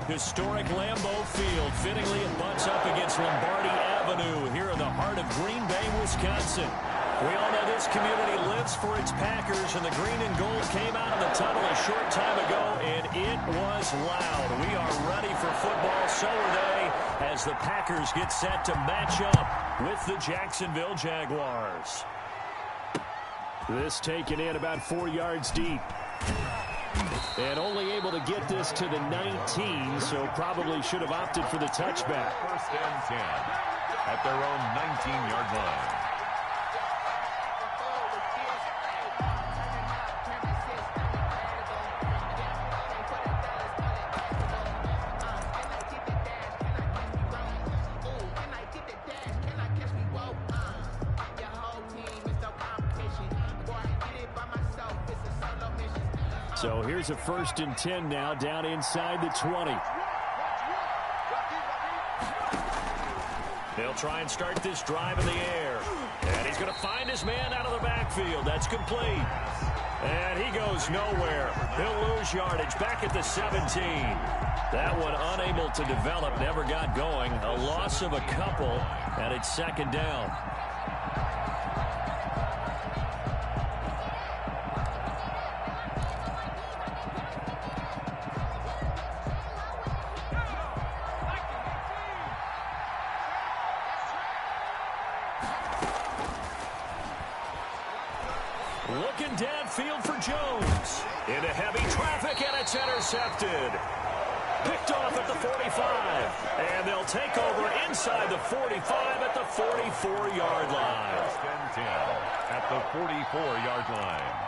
Historic Lambeau Field. Fittingly, it butts up against Lombardi Avenue here in the heart of Green Bay, Wisconsin. We all know this community lives for its Packers, and the green and gold came out of the tunnel a short time ago, and it was loud. We are ready for football, so are they, as the Packers get set to match up with the Jacksonville Jaguars. This taken in about 4 yards deep. And only able to get this to the 19, so probably should have opted for the touchback. First and 10 at their own 19-yard line. So here's a 1st and 10 now, down inside the 20. They'll try and start this drive in the air. And he's going to find his man out of the backfield. That's complete. And he goes nowhere. He'll lose yardage back at the 17. That one unable to develop, never got going. A loss of a couple, and it's 2nd down. Looking downfield for Jones. Into heavy traffic, and it's intercepted. Picked off at the 45. And they'll take over inside the 45 at the 44-yard line. First and 10 at the 44-yard line.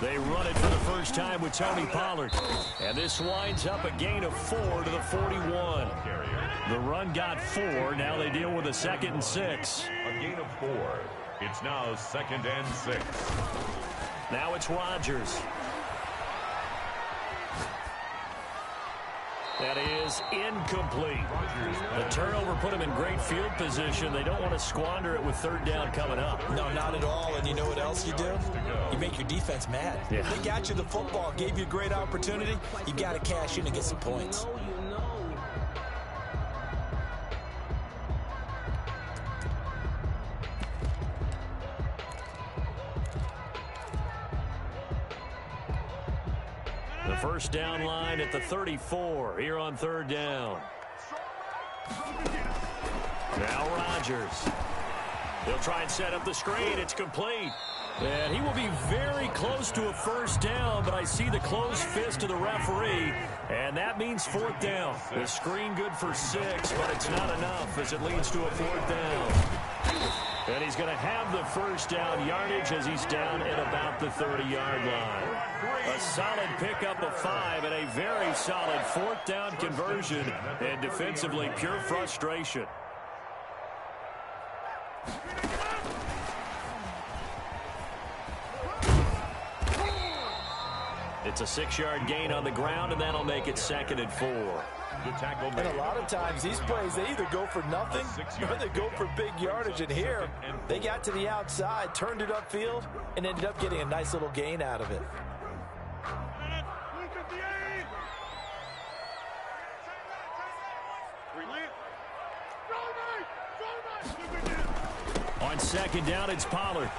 They run it for the first time with Tony Pollard. And this winds up a gain of 4 to the 41. The run got 4. Now they deal with a 2nd and 6. A gain of 4. It's now 2nd and 6. Now it's Rodgers. That is incomplete. The turnover put him in great field position. They don't want to squander it with 3rd down coming up. No, not at all. And you know what else you do? You make your defense mad. Yeah. They got you the football, gave you a great opportunity. You got to cash in and get some points. The first down line at the 34 here on 3rd down. Now Rodgers. He'll try and set up the screen. It's complete. And he will be very close to a 1st down, but I see the closed fist of the referee, and that means 4th down. The screen good for 6, but it's not enough as it leads to a 4th down. And he's going to have the 1st down yardage as he's down at about the 30-yard line. A solid pickup of 5 and a very solid 4th down conversion, and defensively pure frustration. It's a 6-yard gain on the ground, and that'll make it 2nd and 4. And a lot of times these plays, they either go for nothing or they go for big yardage. And here, they got to the outside, turned it upfield, and ended up getting a nice little gain out of it. On 2nd down, it's Pollard.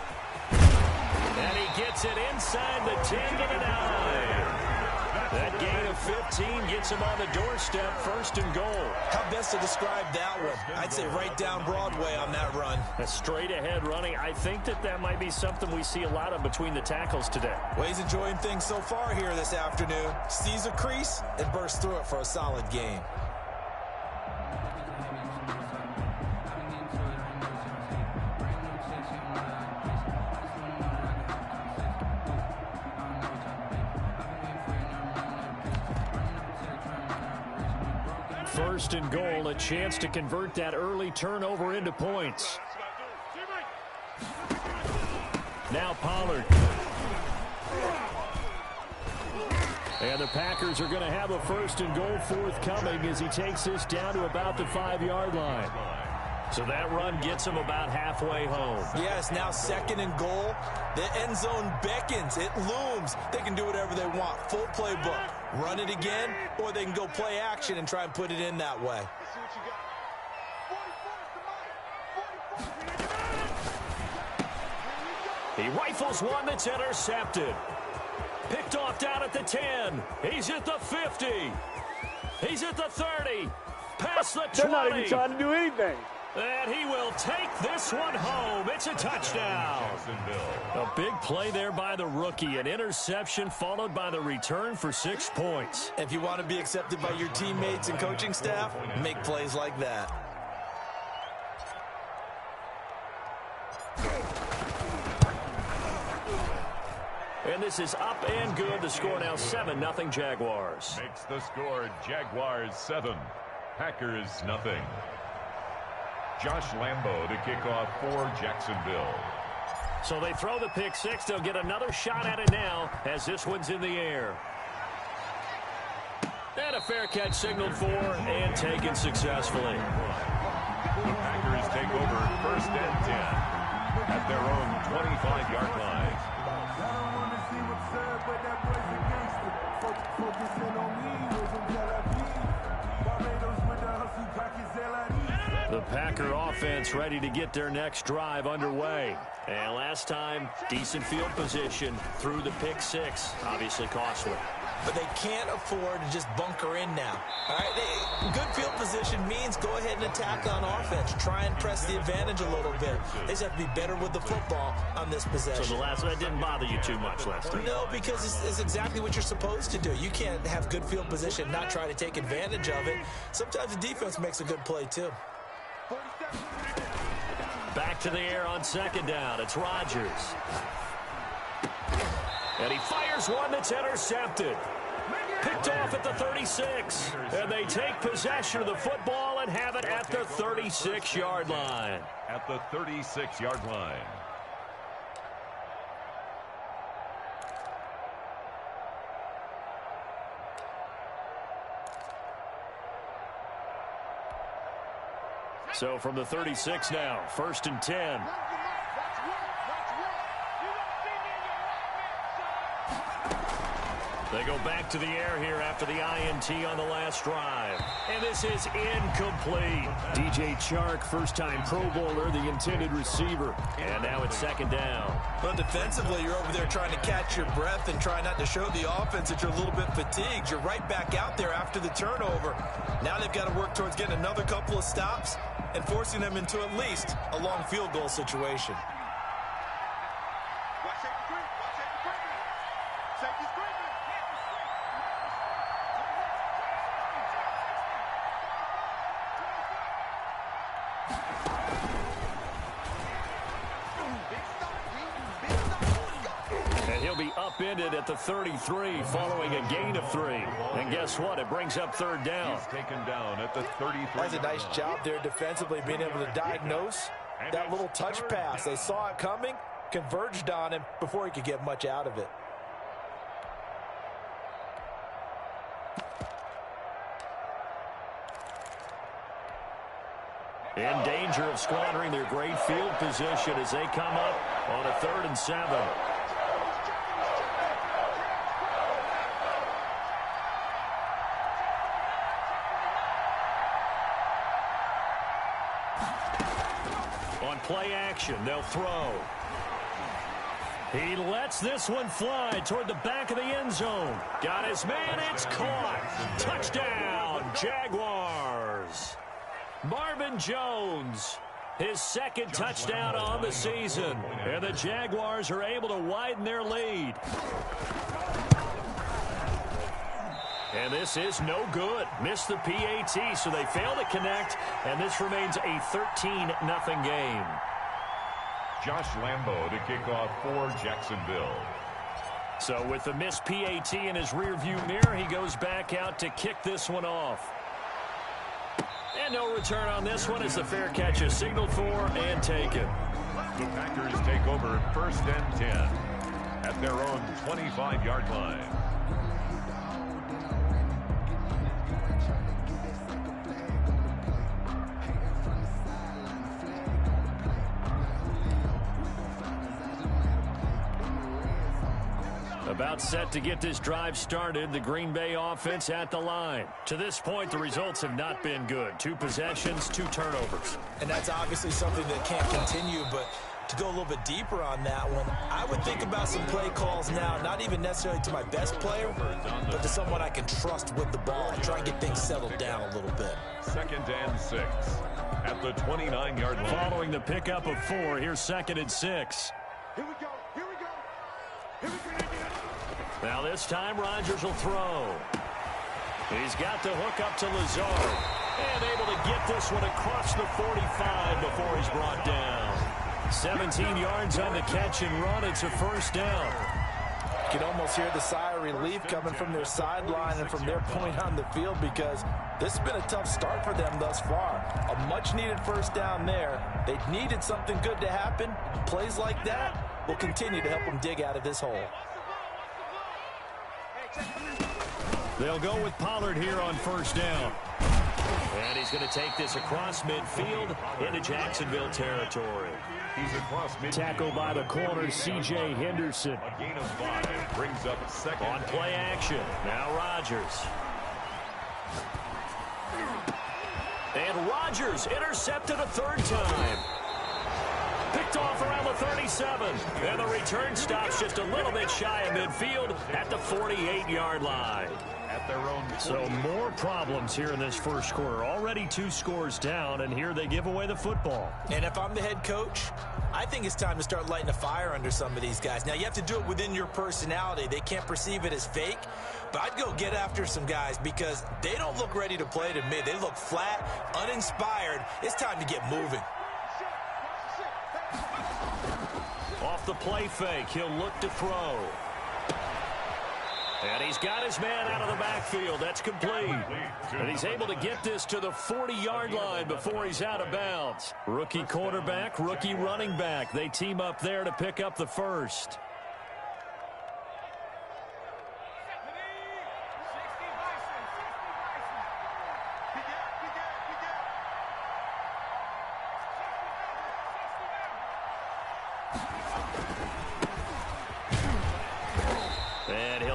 And he gets it inside the 10 to the 9. That gain of 15 gets him on the doorstep, 1st and goal. How best to describe that one? I'd say right down Broadway on that run. A straight-ahead running. I think that might be something we see a lot of between the tackles today. Well, he's enjoying things so far here this afternoon. Sees a crease and bursts through it for a solid gain. First and goal, a chance to convert that early turnover into points. Now Pollard. And the Packers are going to have a 1st and goal forthcoming as he takes this down to about the 5-yard line. So that run gets them about halfway home. Yes, now 2nd and goal. The end zone beckons. It looms. They can do whatever they want. Full playbook. Run it again, or they can go play action and try and put it in that way. He rifles one that's intercepted. Picked off down at the 10. He's at the 50. He's at the 30. Past the 20. They're not even trying to do anything. And he will take this one home. It's a touchdown. A big play there by the rookie. An interception followed by the return for 6 points. If you want to be accepted by your teammates and coaching staff, make plays like that. And this is up and good. The score now 7-0 Jaguars. Makes the score Jaguars 7, Packers nothing. Josh Lambo to kick off for Jacksonville. So they throw the pick six. They'll get another shot at it now as this one's in the air. And a fair catch signaled for and taken successfully. The Packers take over 1st and 10 at their own 25-yard line. The Packer offense ready to get their next drive underway. And last time, decent field position through the pick six. Obviously costly. But they can't afford to just bunker in now. All right, good field position means go ahead and attack on offense. Try and press the advantage a little bit. They just have to be better with the football on this possession. So the last one didn't bother you too much last time? No, because it's exactly what you're supposed to do. You can't have good field position, not try to take advantage of it. Sometimes the defense makes a good play, too. Back to the air on 2nd down. It's Rodgers. And he fires one that's intercepted. Picked off at the 36. And they take possession of the football and have it at the 36-yard line. At the 36-yard line. So from the 36 now, 1st and 10. They go back to the air here after the INT on the last drive. And this is incomplete. DJ Chark, first-time Pro Bowler, the intended receiver. And now it's 2nd down. Well, defensively, you're over there trying to catch your breath and try not to show the offense that you're a little bit fatigued. You're right back out there after the turnover. Now they've got to work towards getting another couple of stops and forcing them into at least a long field goal situation. Upended at the 33 following a gain of 3. And guess what? It brings up 3rd down. He's taken down at the 33. That's a nice job there defensively, being able to diagnose that little touch pass. They saw it coming, converged on him before he could get much out of it. In danger of squandering their great field position as they come up on a 3rd and 7. Play action. They'll throw. He lets this one fly toward the back of the end zone. Got his man. It's caught. Touchdown, Jaguars. Marvin Jones, his 2nd touchdown on the season. And the Jaguars are able to widen their lead. And this is no good. Missed the PAT, so they fail to connect, and this remains a 13-0 game. Josh Lambo to kick off for Jacksonville. So with the missed PAT in his rearview mirror, he goes back out to kick this one off. And no return on this one as the fair catch is signaled for and taken. The Packers take over 1st and 10 at their own 25-yard line. About set to get this drive started. The Green Bay offense at the line. To this point, the results have not been good. 2 possessions, 2 turnovers. And that's obviously something that can't continue, but to go a little bit deeper on that one, I would think about some play calls now, not even necessarily to my best player, but to someone I can trust with the ball and try and get things settled down a little bit. 2nd and 6 at the 29-yard line. Following the pickup of 4, here's 2nd and 6. Here we go. Here we go. Here we go. Now this time Rodgers will throw. He's got the hook up to Lazard. And able to get this one across the 45 before he's brought down. 17 yards on the catch and run. It's a first down. You can almost hear the sigh of relief coming from their sideline and from their point on the field, because this has been a tough start for them thus far. A much-needed first down there. They needed something good to happen. Plays like that will continue to help them dig out of this hole. They'll go with Pollard here on first down. And he's going to take this across midfield into Jacksonville territory. He's across midfield. Tackle by the corner, C.J. Henderson. A gain of 5 brings up 2nd. On play action. Now Rodgers. And Rodgers intercepted a 3rd time. Picked off around the 37. And the return stops just a little bit shy of midfield at the 48-yard line. At their own 40. So more problems here in this first quarter. Already 2 scores down, and here they give away the football. And if I'm the head coach, I think it's time to start lighting a fire under some of these guys. Now, you have to do it within your personality. They can't perceive it as fake. But I'd go get after some guys because they don't look ready to play to me. They look flat, uninspired. It's time to get moving. Off the play fake, he'll look to throw. And he's got his man out of the backfield. That's complete. And he's able to get this to the 40-yard line before he's out of bounds. Rookie quarterback, rookie running back. They team up there to pick up the first.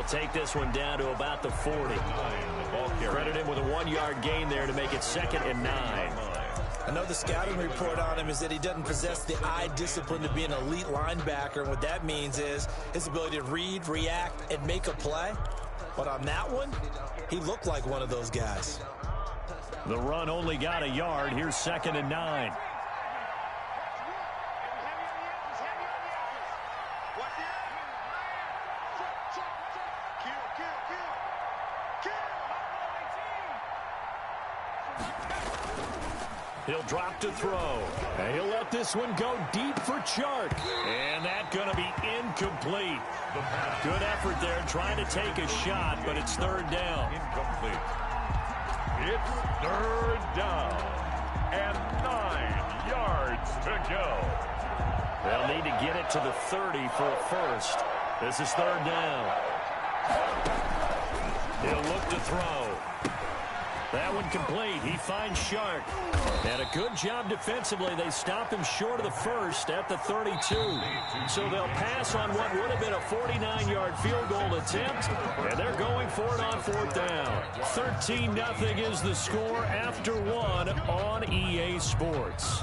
Take this one down to about the 40. Credit him with a 1-yard gain there to make it 2nd and 9. I know the scouting report on him is that he doesn't possess the eye discipline to be an elite linebacker. And what that means is his ability to read, react, and make a play. But on that one, he looked like one of those guys. The run only got a yard. Here's 2nd and 9. He'll drop to throw. And he'll let this one go deep for Chark. And that's going to be incomplete. Good effort there trying to take a shot, but it's 3rd down. Incomplete. It's 3rd down. And 9 yards to go. They'll need to get it to the 30 for a first. This is 3rd down. He'll look to throw. That one complete. He finds Shark. And a good job defensively. They stop him short of the first at the 32. So they'll pass on what would have been a 49-yard field goal attempt. And they're going for it on 4th down. 13-0 is the score after 1 on EA Sports.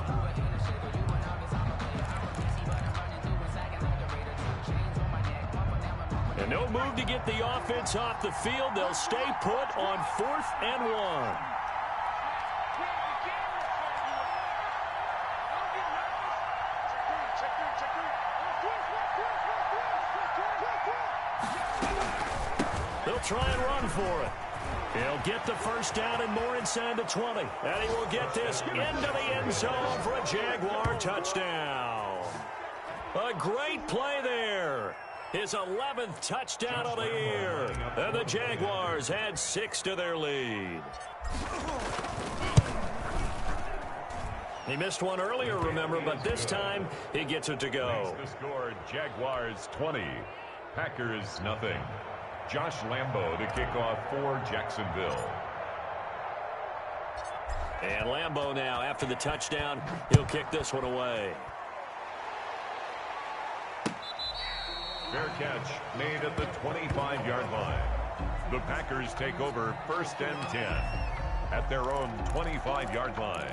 And no move to get the offense off the field. They'll stay put on 4th and 1. They'll try and run for it. He'll get the first down and more inside the 20. And he will get this into the end zone for a Jaguar touchdown. A great play there. His 11th touchdown of the year. And the Jaguars add 6 to their lead. He missed one earlier, remember, but this time he gets it to go. The score, Jaguars 20, Packers nothing. Josh Lambo to kick off for Jacksonville. And Lambo now, after the touchdown, he'll kick this one away. Fair catch made at the 25-yard line. The Packers take over 1st and 10 at their own 25-yard line.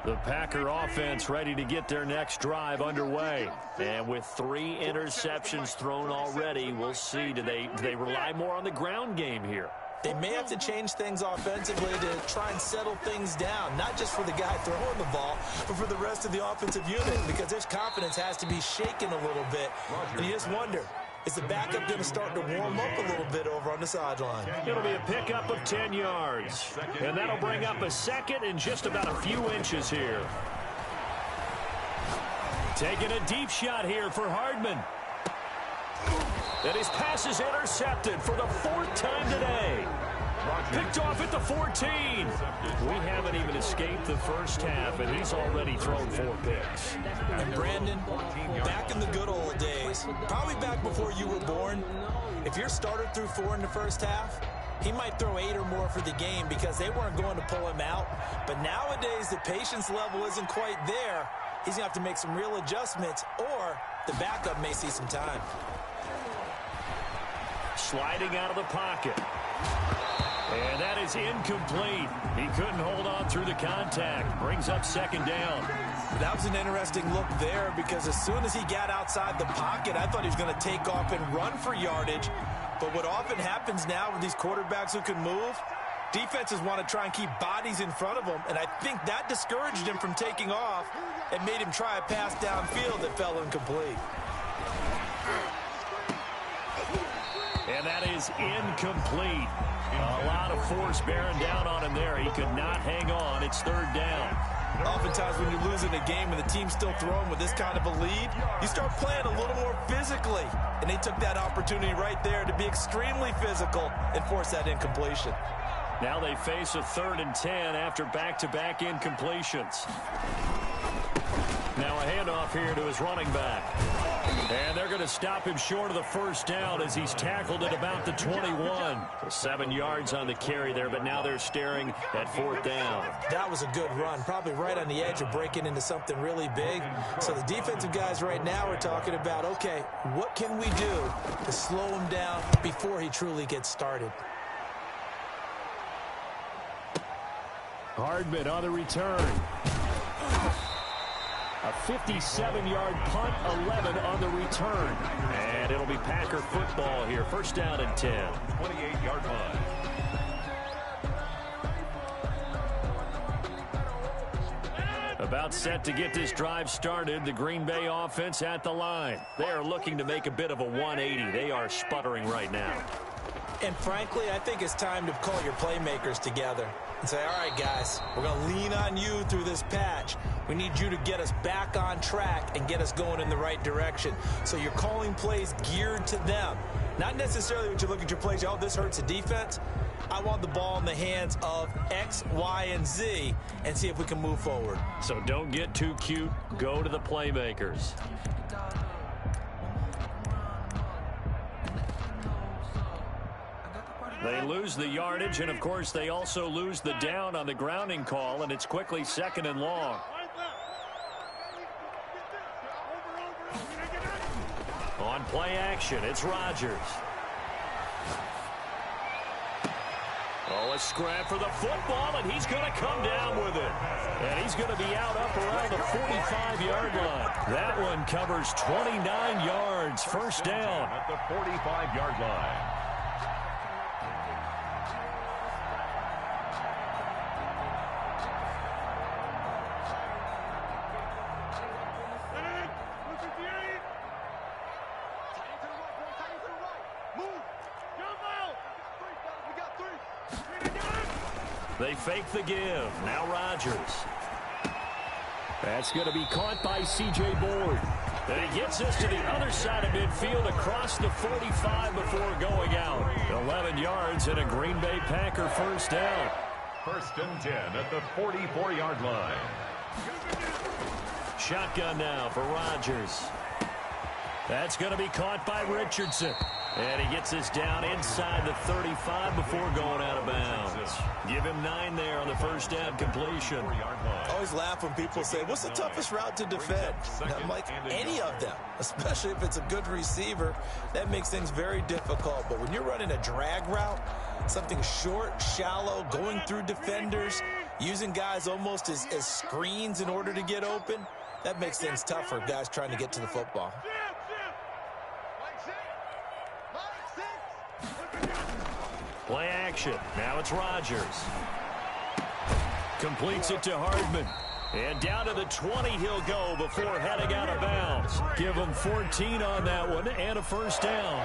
The Packer offense ready to get their next drive underway. And with 3 interceptions thrown already, we'll see. Do they rely more on the ground game here? They may have to change things offensively to try and settle things down, not just for the guy throwing the ball, but for the rest of the offensive unit, because their confidence has to be shaken a little bit. And you just wonder, is the backup going to start to warm up a little bit over on the sideline? It'll be a pickup of 10 yards. And that'll bring up a second and just about a few inches here. Taking a deep shot here for Hardman. And his pass is intercepted for the 4th time today. Picked off at the 14. We haven't even escaped the first half, and he's already thrown 4 picks. And Brandon, back in the good old days, probably back before you were born, if your starter threw 4 in the first half, he might throw 8 or more for the game because they weren't going to pull him out. But nowadays, the patience level isn't quite there. He's going to have to make some real adjustments, or the backup may see some time. Sliding out of the pocket. And that is incomplete. He couldn't hold on through the contact. Brings up 2nd down. That was an interesting look there because as soon as he got outside the pocket, I thought he was going to take off and run for yardage. But what often happens now with these quarterbacks who can move, defenses want to try and keep bodies in front of them, and I think that discouraged him from taking off and made him try a pass downfield that fell incomplete. And that is incomplete. A lot of force bearing down on him there. He could not hang on. It's 3rd down. Oftentimes when you're losing a game and the team's still throwing with this kind of a lead, you start playing a little more physically. And they took that opportunity right there to be extremely physical and force that incompletion. Now they face a 3rd and 10 after back-to-back incompletions. Now a handoff here to his running back. And they're going to stop him short of the 1st down as he's tackled at about the 21. 7 yards on the carry there, but now they're staring at 4th down. That was a good run, probably right on the edge of breaking into something really big. So the defensive guys right now are talking about, okay, what can we do to slow him down before he truly gets started? Hardman on the return. A 57-yard punt, 11 on the return. And it'll be Packer football here. 1st down and 10. 28-yard line. About set to get this drive started. The Green Bay offense at the line. They are looking to make a bit of a 180. They are sputtering right now. And frankly, I think it's time to call your playmakers together and say, all right, guys, we're going to lean on you through this patch. We need you to get us back on track and get us going in the right direction. So you're calling plays geared to them. Not necessarily when you look at your plays, oh, this hurts the defense. I want the ball in the hands of X, Y, and Z and see if we can move forward. So don't get too cute. Go to the playmakers. They lose the yardage, and, of course, they also lose the down on the grounding call, and it's quickly 2nd and long. On play action, it's Rodgers. Oh, a scrap for the football, and he's going to come down with it. And he's going to be out up around the 45-yard line. That one covers 29 yards. 1st down. At the 45-yard line. They fake the give. Now Rodgers. That's going to be caught by C.J. Board. And he gets us to the other side of midfield across the 45 before going out. 11 yards and a Green Bay Packer 1st down. 1st and 10 at the 44-yard line. Shotgun now for Rodgers. That's going to be caught by Richardson. And he gets this down inside the 35 before going out of bounds. Give him 9 there on the first down completion. I always laugh when people say, what's the toughest route to defend? And I'm like, any of them, especially if it's a good receiver. That makes things very difficult. But when you're running a drag route, something short, shallow, going through defenders, using guys almost as screens in order to get open, that makes things tough for guys trying to get to the football. Play action. Now it's Rodgers. Completes it to Hardman. And down to the 20 he'll go before heading out of bounds. Give him 14 on that one and a first down.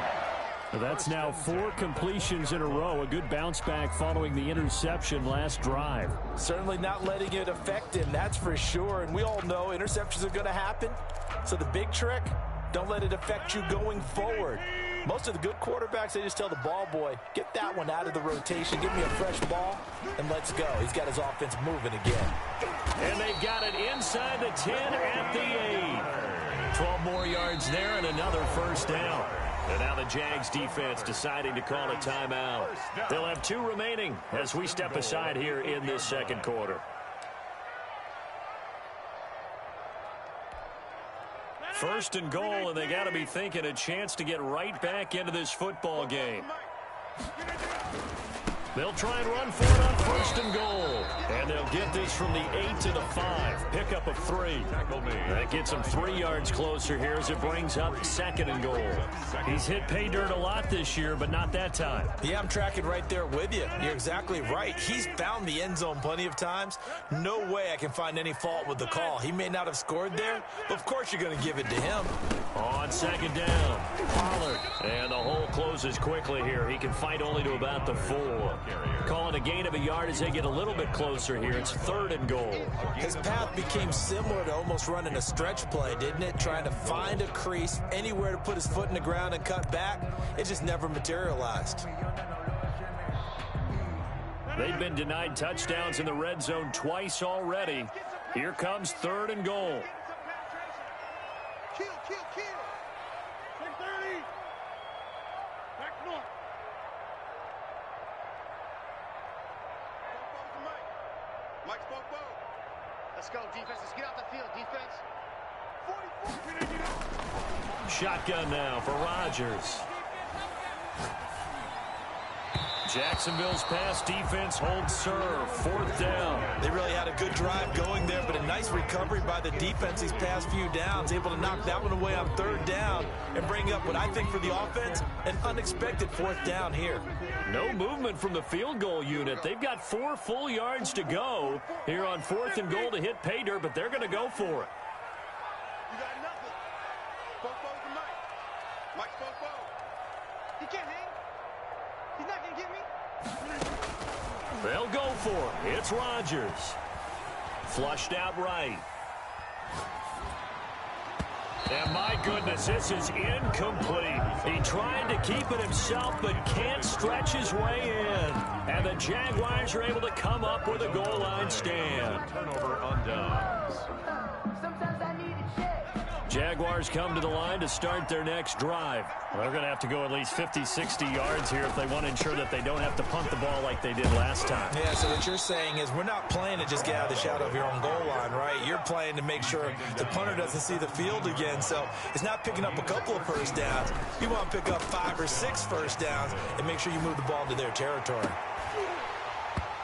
That's now 4 completions in a row. A good bounce back following the interception last drive. Certainly not letting it affect him, that's for sure. And we all know interceptions are going to happen. So the big trick, don't let it affect you going forward. Most of the good quarterbacks, they just tell the ball boy, get that one out of the rotation, give me a fresh ball, and let's go. He's got his offense moving again. And they've got it inside the 10 at the 8. 12 more yards there and another first down. And now the Jags defense deciding to call a timeout. They'll have 2 remaining as we step aside here in this second quarter. First and goal, and they got to be thinking a chance to get right back into this football game. They'll try and run for it on first and goal. And they'll get this from the 8 to the 5. Pickup of 3. That gets them 3 yards closer here as it brings up second and goal. He's hit pay dirt a lot this year, but not that time. Yeah, I'm tracking right there with you. You're exactly right. He's found the end zone plenty of times. No way I can find any fault with the call. He may not have scored there, but of course you're going to give it to him. On second down, Pollard. And the hole closes quickly here. He can fight only to about the 4. Calling a gain of a yard as they get a little bit closer here. It's third and goal. His path became similar to almost running a stretch play, didn't it? Trying to find a crease, anywhere to put his foot in the ground and cut back. It just never materialized. They've been denied touchdowns in the red zone twice already. Here comes third and goal. Kill. 630. Back north. Mike spoke both. Let's go, defense. Let's get out the field, defense. 44. Can I get out? Shotgun now for Rodgers. Jacksonville's pass defense holds serve. Fourth down. They really had a good drive going there, but a nice recovery by the defense these past few downs. Able to knock that one away on third down and bring up what I think for the offense, an unexpected fourth down here. No movement from the field goal unit. They've got 4 full yards to go here on fourth and goal to hit pay dirt, but they're going to go for it. You got nothing. Spoke both to Mike. Mike spoke both. He can't hang. He's not going to get me. They'll go for it. It's Rodgers. Flushed out right. And my goodness, this is incomplete. He tried to keep it himself, but can't stretch his way in. And the Jaguars are able to come up with a goal line stand. Turnover on downs. Jaguars come to the line to start their next drive. Well, they're going to have to go at least 50, 60 yards here if they want to ensure that they don't have to punt the ball like they did last time. Yeah, so what you're saying is we're not playing to just get out of the shadow of your own goal line, right? You're playing to make sure the punter doesn't see the field again. So it's not picking up a couple of first downs. You want to pick up 5 or 6 first downs and make sure you move the ball into their territory.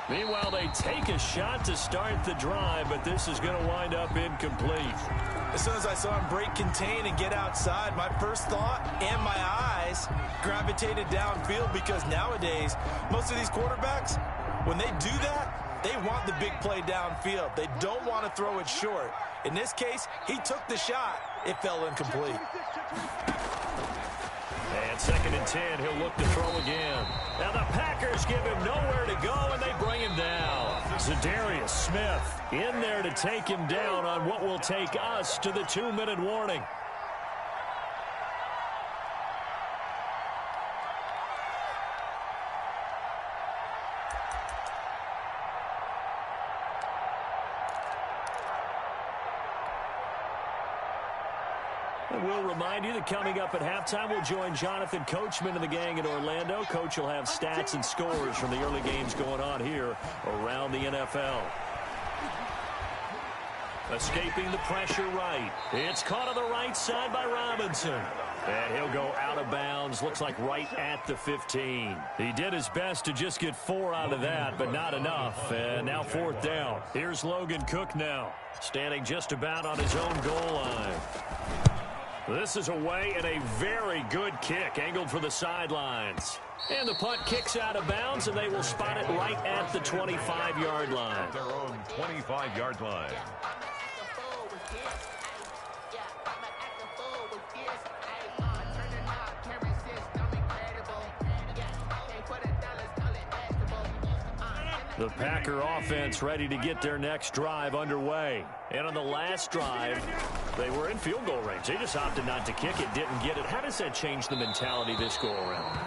Meanwhile, they take a shot to start the drive, but this is going to wind up incomplete. As soon as I saw him break contain and get outside, my first thought and my eyes gravitated downfield, because nowadays, most of these quarterbacks, when they do that, they want the big play downfield. They don't want to throw it short. In this case, he took the shot. It fell incomplete. And second and 10, he'll look to throw again. Now the Packers give him nowhere to go, and they bring him down. Zadarius Smith in there to take him down on what will take us to the 2-minute warning. And we'll remind you that coming up at halftime, we'll join Jonathan Coachman and the gang in Orlando. Coach will have stats and scores from the early games going on here around the NFL. Escaping the pressure right. It's caught on the right side by Robinson. And he'll go out of bounds. Looks like right at the 15. He did his best to just get 4 out of that, but not enough. And now 4th down. Here's Logan Cook now, standing just about on his own goal line. This is away and a very good kick, angled for the sidelines. And the punt kicks out of bounds, and they will spot it right at the 25-yard line. Their own 25-yard line. The Packer offense ready to get their next drive underway. And on the last drive, they were in field goal range. They just opted not to kick it, didn't get it. How does that change the mentality this go around?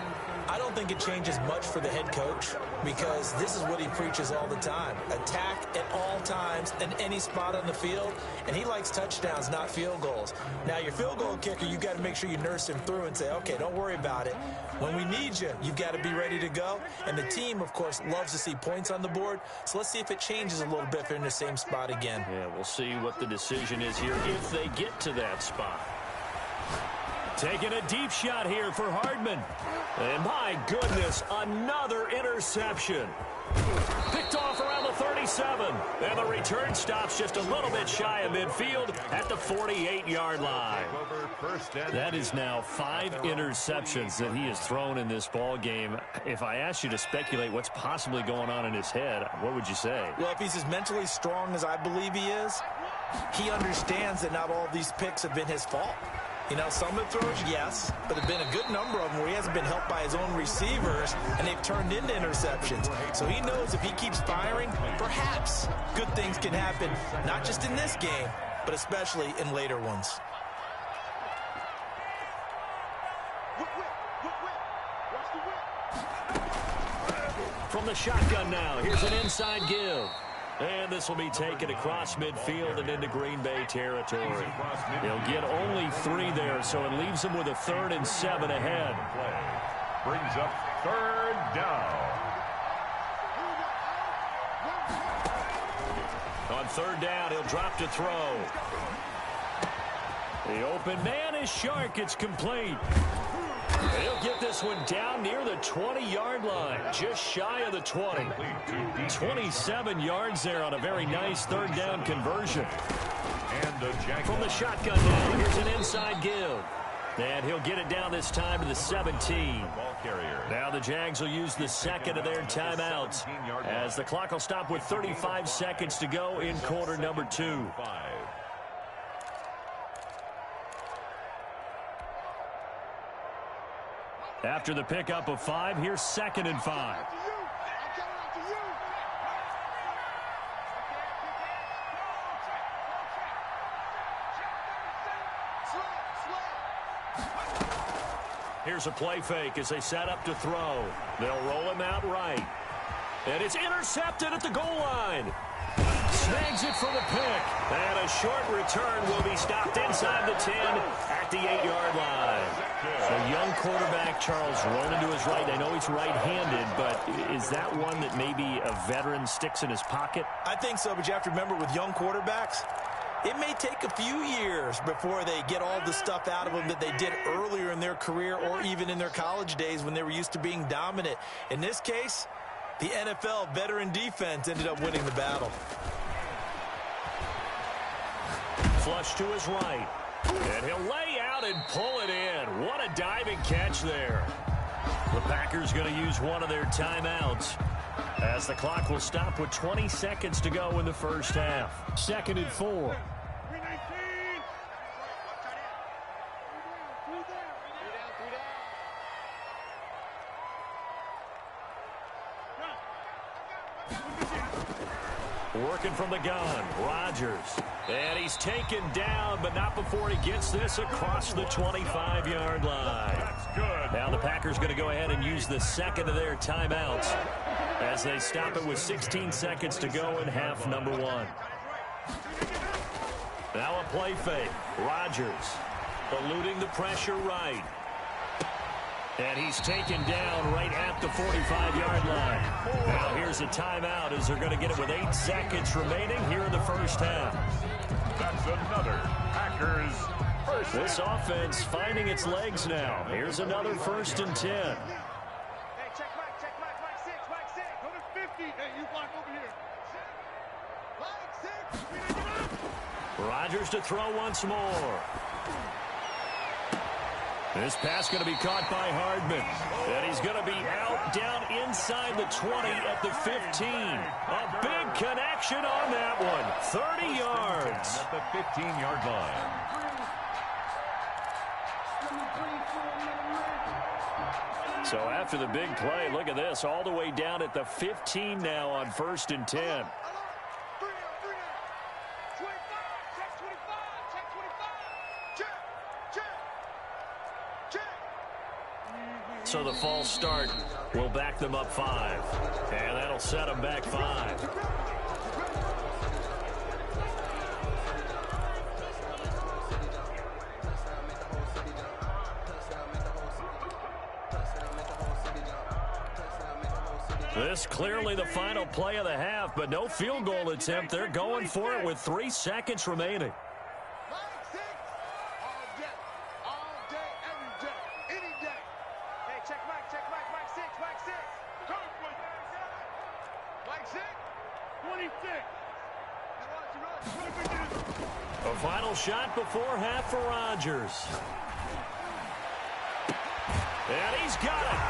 I don't think it changes much for the head coach, because this is what he preaches all the time. Attack at all times in any spot on the field, and he likes touchdowns, not field goals. Now, your field goal kicker, you've got to make sure you nurse him through and say, okay, don't worry about it. When we need you, you've got to be ready to go. And the team, of course, loves to see points on the board, so let's see if it changes a little bit if they're in the same spot again. Yeah, we'll see what the decision is here if they get to that spot. Taking a deep shot here for Hardman. And my goodness, another interception. Picked off around the 37. And the return stops just a little bit shy of midfield at the 48-yard line. That is now 5 interceptions that he has thrown in this ball game. If I asked you to speculate what's possibly going on in his head, what would you say? Well, if he's as mentally strong as I believe he is, he understands that not all of these picks have been his fault. You know, some of the throws, yes, but there have been a good number of them where he hasn't been helped by his own receivers, and they've turned into interceptions. So he knows if he keeps firing, perhaps good things can happen, not just in this game, but especially in later ones. From the shotgun now, here's an inside give. And this will be taken across midfield and into Green Bay territory. He'll get only 3 there, so it leaves him with a 3rd and 7 ahead. Brings up 3rd down. On 3rd down, he'll drop to throw. The open man is Shark. It's complete. He'll get this one down near the 20-yard line, just shy of the 20. 27 yards there on a very nice 3rd down conversion. From the shotgun now, here's an inside give. And he'll get it down this time to the 17. Now the Jags will use the second of their timeouts, as the clock will stop with 35 seconds to go in quarter number 2. After the pickup of 5, here's 2nd and 5. Here's a play fake as they set up to throw. They'll roll him out right. And it's intercepted at the goal line. Snags it for the pick. And a short return will be stopped inside the 10 at the 8-yard line. The young quarterback, Charles, rolling to his right. I know he's right-handed, but is that one that maybe a veteran sticks in his pocket? I think so, but you have to remember with young quarterbacks, it may take a few years before they get all the stuff out of them that they did earlier in their career or even in their college days when they were used to being dominant. In this case, the NFL veteran defense ended up winning the battle. Flush to his right. And he'll lay out and pull it in. What a diving catch there. The Packers going to use one of their timeouts, as the clock will stop with 20 seconds to go in the first half. 2nd and 4. Working from the gun, Rodgers. And he's taken down, but not before he gets this across the 25-yard line. That's good. Now the Packers going to go ahead and use the second of their timeouts as they stop it with 16 seconds to go in half number 1. Now a play fake. Rodgers. Eluding the pressure right. And he's taken down right at the 45-yard line. Now here's a timeout as they're going to get it with 8 seconds remaining here in the first half. That's another Packers first. This offense finding its legs now. Here's another 1st and 10. Hey, check Mike 6, Mike 6. Go to 50. Hey, you block over here. Mike 6. Rodgers to throw once more. This pass going to be caught by Hardman. And he's going to be out down inside the 20 at the 15. A big connection on that one. 30 yards. At the 15-yard line. So after the big play, look at this. All the way down at the 15 now on 1st and 10. 25, check 25, check 25. Check. So the false start will back them up 5. And that'll set them back 5. This clearly the final play of the half, but no field goal attempt. They're going for it with 3 seconds remaining. Mike 6. All day, every day, any day. Hey, check Mike 6, Mike 6. Come, Mike 6. 26. A final shot before half for Rodgers. And he's got it.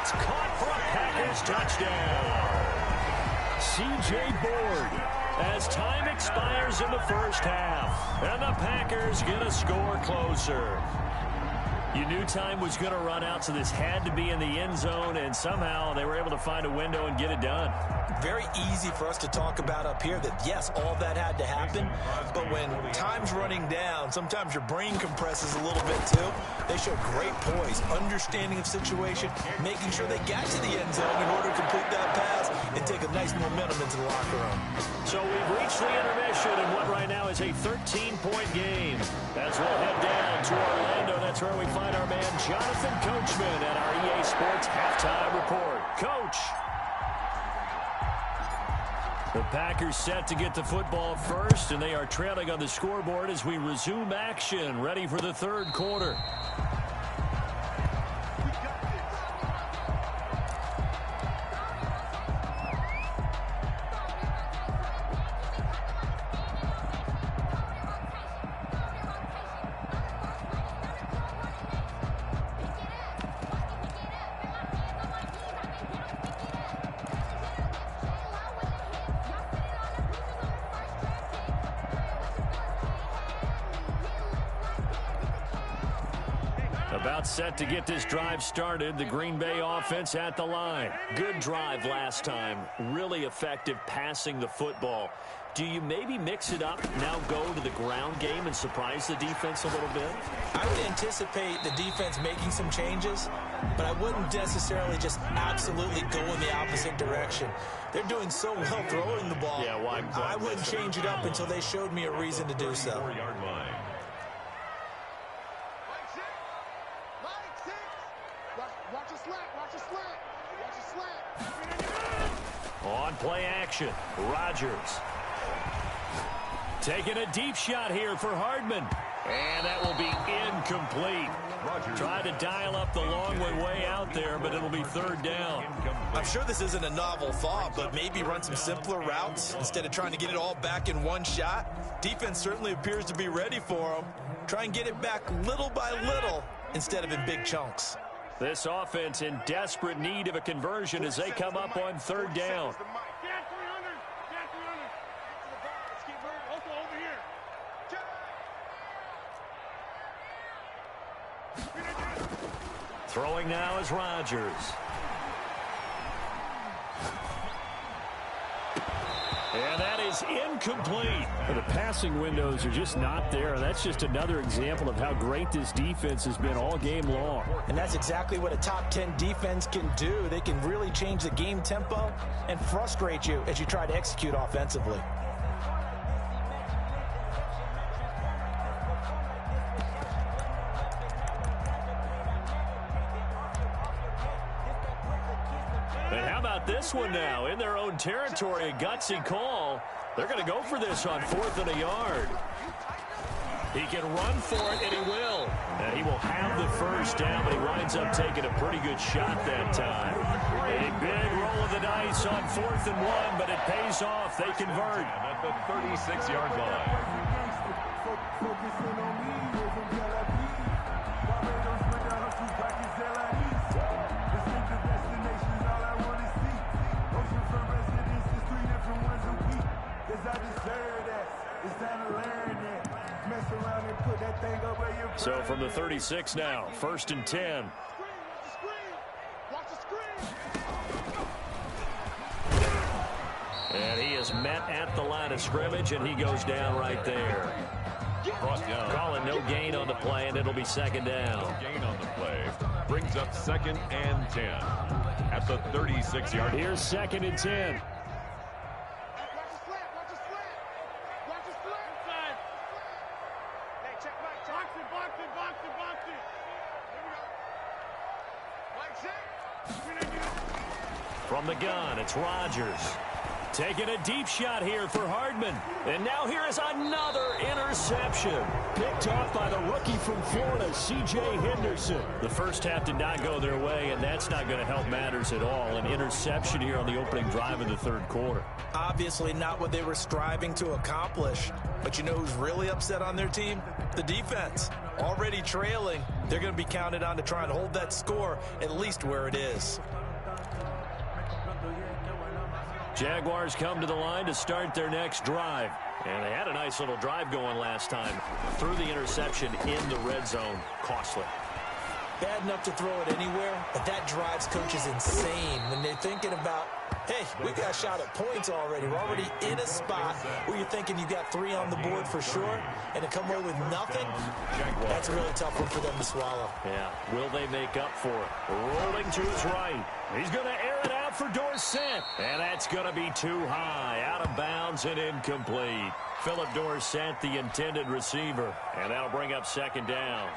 It's caught for a Packers touchdown. C.J. Board as time expires in the first half. And the Packers get a score closer. You knew time was going to run out, so this had to be in the end zone, and somehow they were able to find a window and get it done. Very easy for us to talk about up here that, yes, all that had to happen, but when time's running down, sometimes your brain compresses a little bit too. They showed great poise, understanding of situation, making sure they got to the end zone in order to complete that pass and take a nice momentum into the locker room. So we've reached the intermission in what right now is a 13-point game. As we'll head down to Orlando, that's where we find our man Jonathan Coachman at our EA Sports Halftime Report. Coach. The Packers set to get the football first, and they are trailing on the scoreboard as we resume action, ready for the third quarter. About set to get this drive started. The Green Bay offense at the line. Good drive last time. Really effective passing the football. Do you maybe mix it up, now go to the ground game and surprise the defense a little bit? I would anticipate the defense making some changes, but I wouldn't necessarily just absolutely go in the opposite direction. They're doing so well throwing the ball. Yeah, why I wouldn't change it up until they showed me a reason to do so. 4-yard line. Watch a slant. On play action, Rodgers. Taking a deep shot here for Hardman. And that will be incomplete. Tried to dial up the long way out there, but it'll be third down. I'm sure this isn't a novel thought, but maybe run some simpler routes instead of trying to get it all back in one shot. Defense certainly appears to be ready for them. Try and get it back little by little instead of in big chunks. This offense in desperate need of a conversion as they come up on third down. Throwing now is Rodgers. And that is incomplete. The passing windows are just not there. That's just another example of how great this defense has been all game long. And that's exactly what a top 10 defense can do. They can really change the game tempo and frustrate you as you try to execute offensively. And how about this one now? In their own territory, a gutsy call. They're going to go for this on 4th and a yard. He can run for it, and he will. And he will have the first down, but he winds up taking a pretty good shot that time. A big roll of the dice on 4th and 1, but it pays off. They convert. At the 36-yard line. So from the 36 now, 1st and 10. And he is met at the line of scrimmage, and he goes down right there. Calling no gain on the play, and it'll be 2nd down. No gain on the play. Brings up 2nd and 10. At the 36-yard line. Here's 2nd and 10. From the gun, it's Rodgers. Taking a deep shot here for Hardman. And now here is another interception. Picked off by the rookie from Florida, C.J. Henderson. The first half did not go their way, and that's not going to help matters at all. An interception here on the opening drive of the 3rd quarter. Obviously not what they were striving to accomplish. But you know who's really upset on their team? The defense. Already trailing. They're going to be counted on to try and hold that score at least where it is. Jaguars come to the line to start their next drive. And they had a nice little drive going last time. Threw the interception in the red zone. Costly. Bad enough to throw it anywhere, but that drives coaches insane when they're thinking about, hey, we got shot at points already. We're already in a spot where you're thinking you got 3 on the board for sure, and to come away with nothing, that's a really tough one for them to swallow. Yeah, will they make up for it? Rolling to his right. He's going to air it out for Dorsett, and that's going to be too high, out of bounds and incomplete. Philip Dorsett, the intended receiver, and that'll bring up 2nd down.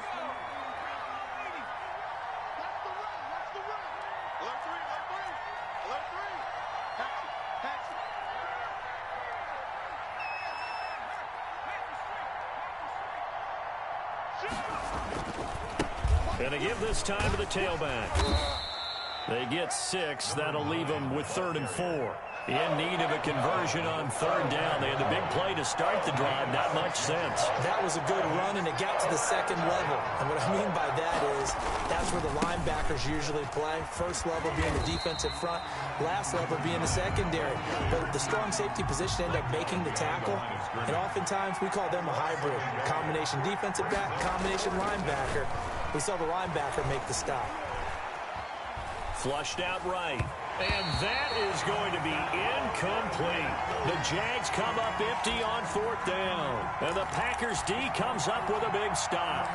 And they give this time to the tailback. They get 6. That'll leave them with 3rd and 4. In need of a conversion on 3rd down. They had the big play to start the drive. Not much sense. That was a good run, and it got to the 2nd level. And what I mean by that is that's where the linebackers usually play. First level being the defensive front, last level being the secondary. But the strong safety position ended up making the tackle, and oftentimes we call them a hybrid. Combination defensive back, combination linebacker. We saw the linebacker make the stop. Flushed out right. And that is going to be incomplete. The Jags come up empty on 4th down. And the Packers D comes up with a big stop.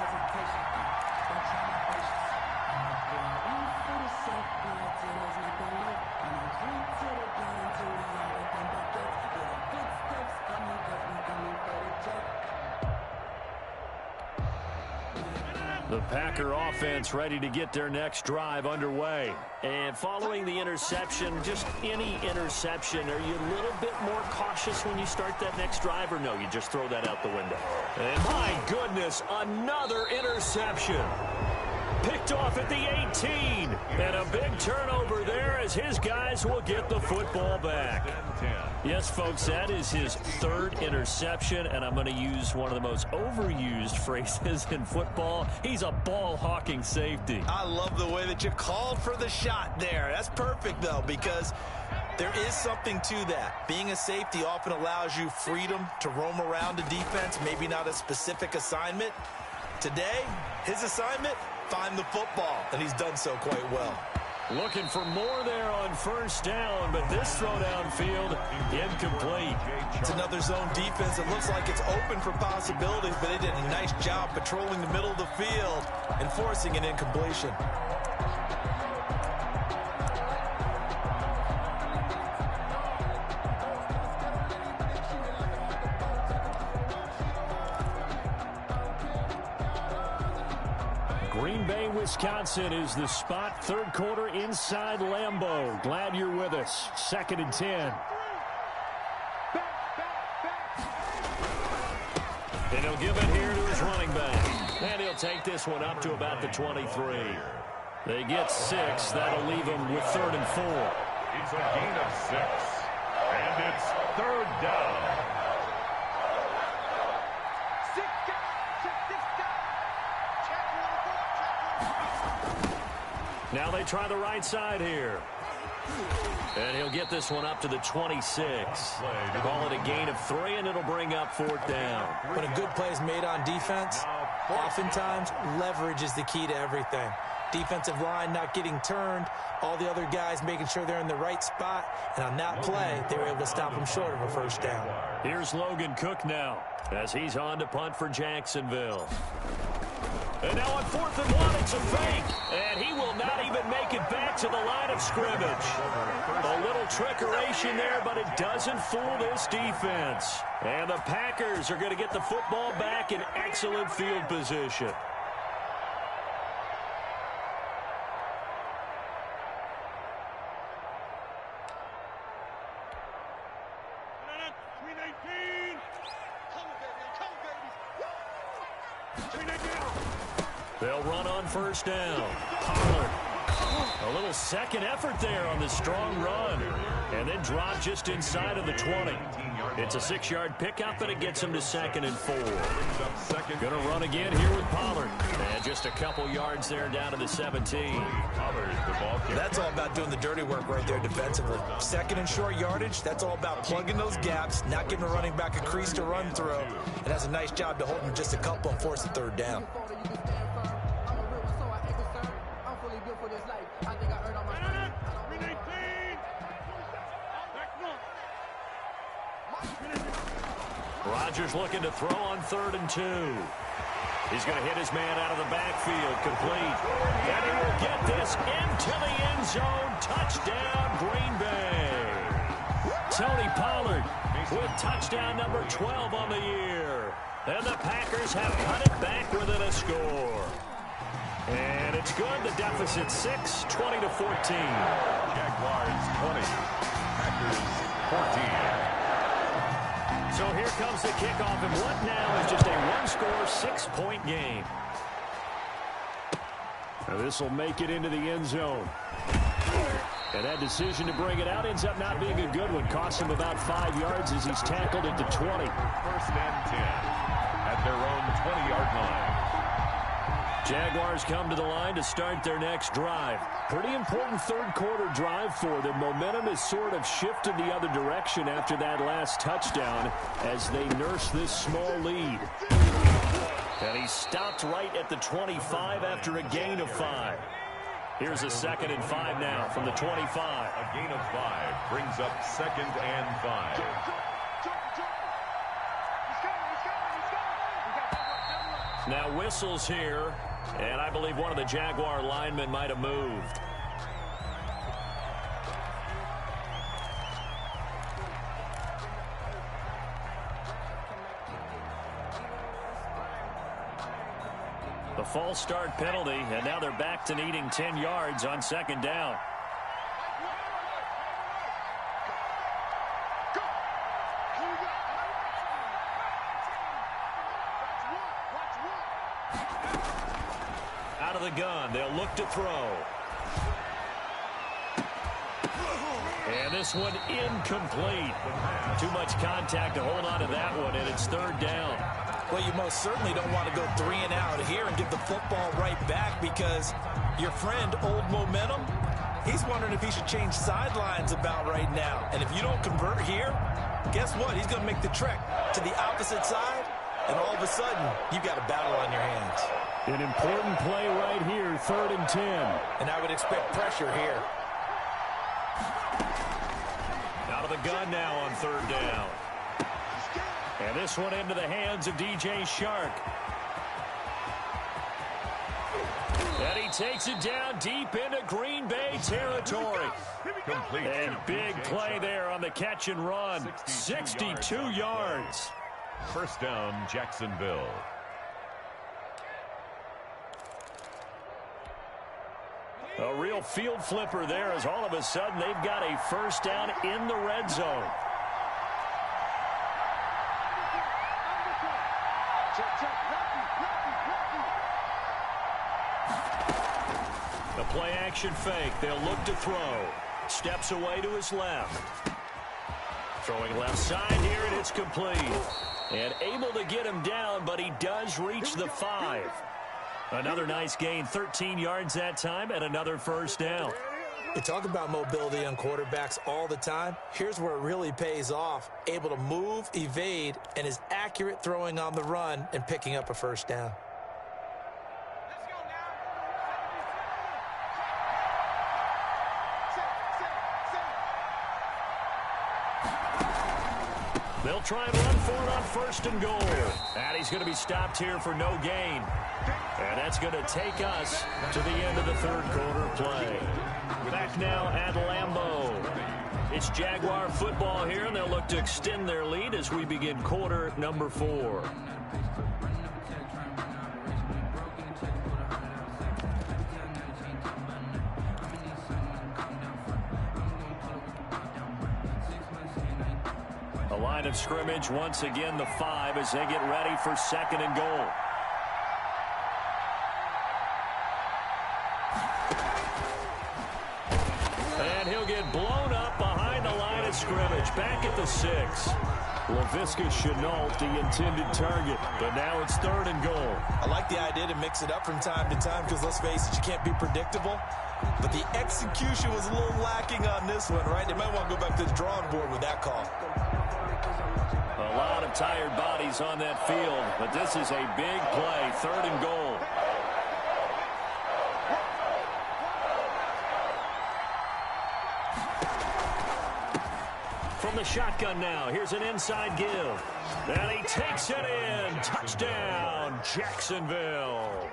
The Packer offense ready to get their next drive underway. And following the interception, just any interception, are you a little bit more cautious when you start that next drive, or no, you just throw that out the window? And my goodness, another interception. Picked off at the 18. And a big turnover there as his guys will get the football back. Yes, folks, that is his 3rd interception, and I'm going to use one of the most overused phrases in football. He's a ball-hawking safety. I love the way that you called for the shot there. That's perfect, though, because there is something to that. Being a safety often allows you freedom to roam around a defense, maybe not a specific assignment. Today, his assignment, find the football, and he's done so quite well. Looking for more there on 1st down, but this throw downfield, incomplete. It's another zone defense. It looks like it's open for possibilities, but they did a nice job patrolling the middle of the field and forcing an incompletion. Green Bay, Wisconsin is the spot. Third quarter inside Lambeau. Glad you're with us. 2nd and 10. And he'll give it here to his running back. And he'll take this one up to about the 23. They get 6. That'll leave them with 3rd and 4. It's a gain of 6. And it's 3rd down. Now they try the right side here. And he'll get this one up to the 26. Call it a gain of 3, and it'll bring up 4th down. When a good play is made on defense, oftentimes leverage is the key to everything. Defensive line not getting turned, all the other guys making sure they're in the right spot, and on that play, they were able to stop him short of a 1st down. Here's Logan Cook now as he's on to punt for Jacksonville. And now on 4th and 1, it's a fake. And he will not even make it back to the line of scrimmage. A little trickeration there, but it doesn't fool this defense. And the Packers are going to get the football back in excellent field position. They'll run on 1st down. Pollard. A little second effort there on the strong run. And then drop just inside of the 20. It's a 6-yard pickup, and it gets him to 2nd and 4. Going to run again here with Pollard. And just a couple yards there down to the 17. That's all about doing the dirty work right there defensively. 2nd and short yardage, that's all about plugging those gaps, not giving a running back a crease to run through. And that's a nice job to hold him just a couple and force the 3rd down. Rodgers looking to throw on 3rd and 2. He's going to hit his man out of the backfield, complete. And he will get this into the end zone. Touchdown, Green Bay. Tony Pollard with touchdown number 12 on the year. And the Packers have cut it back within a score. And it's good. The deficit 6, 20-14. Jaguars 20, Packers 14. So here comes the kickoff, and what now is just a one-score, 6-point game. Now this will make it into the end zone. And that decision to bring it out ends up not being a good one. Costs him about 5 yards as he's tackled at the 20. 1st and 10 at their own 20-yard line. Jaguars come to the line to start their next drive. Pretty important 3rd quarter drive for them. Momentum has sort of shifted the other direction after that last touchdown as they nurse this small lead. And he stopped right at the 25 after a gain of 5. Here's a 2nd and 5 now from the 25. A gain of 5 brings up 2nd and 5. Now whistles here, and I believe one of the Jaguar linemen might have moved. The false start penalty, and now they're back to needing 10 yards on 2nd down. Out of the gun, they'll look to throw. And this one incomplete. Too much contact to hold on to that one, and it's 3rd down. Well, you most certainly don't want to go 3 and out here and give the football right back because your friend, Old Momentum, he's wondering if he should change sidelines about right now. And if you don't convert here, guess what? He's going to make the trek to the opposite side, and all of a sudden, you've got a battle on your hands. An important play right here, 3rd and 10. And I would expect pressure here. Out of the gun now on 3rd down. And this one into the hands of DJ Shark. And he takes it down deep into Green Bay territory. Complete. A big play there on the catch and run. 62 yards. 1st down, Jacksonville. A real field flipper there as all of a sudden they've got a first down in the red zone. The play action fake. They'll look to throw. Steps away to his left. Throwing left side here, and it's complete. And able to get him down, but he does reach the 5. Another nice gain, 13 yards that time, and another first down. You talk about mobility on quarterbacks all the time. Here's where it really pays off. Able to move, evade, and is accurate throwing on the run and picking up a first down. They'll try and run for it on first and goal. And he's going to be stopped here for no gain. And that's going to take us to the end of the third quarter play. Back now at Lambeau. It's Jaguar football here, and they'll look to extend their lead as we begin quarter number 4. The line of scrimmage, once again, the 5 as they get ready for second and goal. And he'll get blown up behind the line of scrimmage. Back at the 6. Laviska Shenault, the intended target. But now it's third and goal. I like the idea to mix it up from time to time because, let's face it, you can't be predictable. But the execution was a little lacking on this one, right? They might want to go back to the drawing board with that call. A lot of tired bodies on that field, but this is a big play, third and goal. From the shotgun now, here's an inside give. And he takes it in. Touchdown, Jacksonville.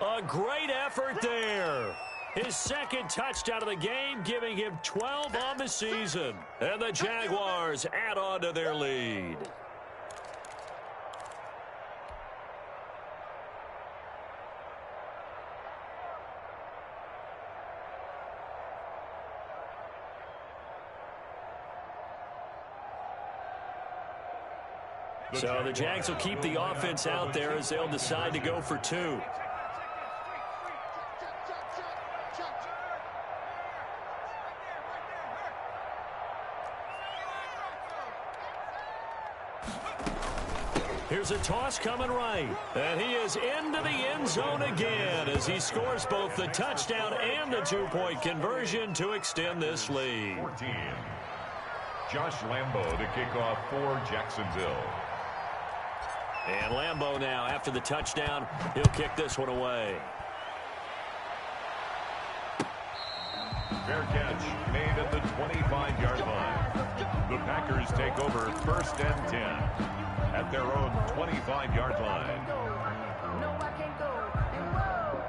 A great effort there. His second touchdown of the game, giving him 12 on the season. And the Jaguars add on to their lead. So the Jags will keep the offense out there as they'll decide to go for 2. Here's a toss coming right. And he is into the end zone again as he scores both the touchdown and the 2-point conversion to extend this lead. 14. Josh Lambeau to kick off for Jacksonville. And Lambeau now, after the touchdown, he'll kick this one away. Fair catch made at the 25-yard line. The Packers take over first and 10 at their own 25-yard line. No, I can't go. And whoa,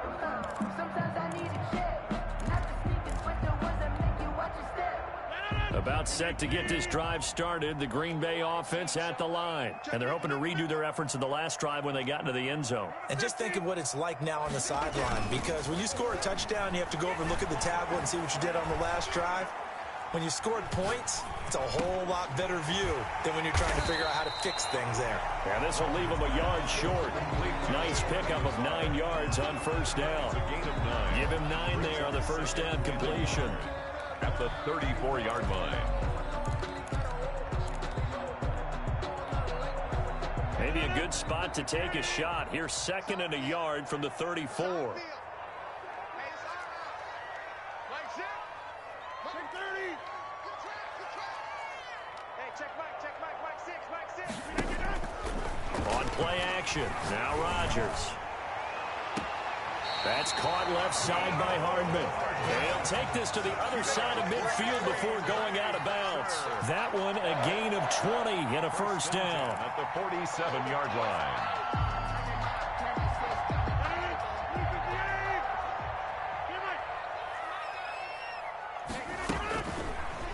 sometimes I need a check. Not the sneakers, but the ones that make you watch your step. About set to get this drive started, the Green Bay offense at the line. And they're hoping to redo their efforts in the last drive when they got into the end zone. And just think of what it's like now on the sideline, because when you score a touchdown, you have to go over and look at the tablet and see what you did on the last drive. When you scored points, it's a whole lot better view than when you're trying to figure out how to fix things there. And this will leave them a yard short. Nice pickup of 9 yards on first down. Give him 9 there on the first down completion. At the 34-yard line. Maybe a good spot to take a shot. Here's second and a yard from the 34. On play action, now Rodgers. That's caught left side by Hardman. They'll take this to the other side of midfield before going out of bounds. That one a gain of 20 and a first down. At the 47-yard line.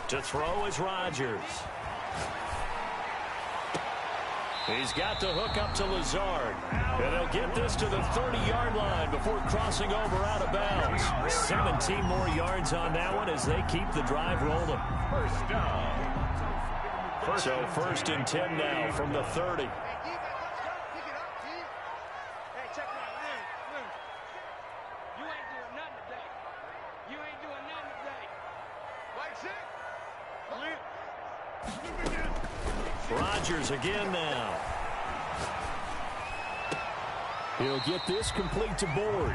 To throw is Rodgers. He's got the hook up to Lazard. And they'll get this to the 30-yard line before crossing over out of bounds. 17 more yards on that one as they keep the drive rolling. First down. So first and 10 now from the 30. Hey, check it out. Look. You ain't doing nothing today. You ain't doing nothing today. Like six. Rodgers again now. He'll get this complete to Board.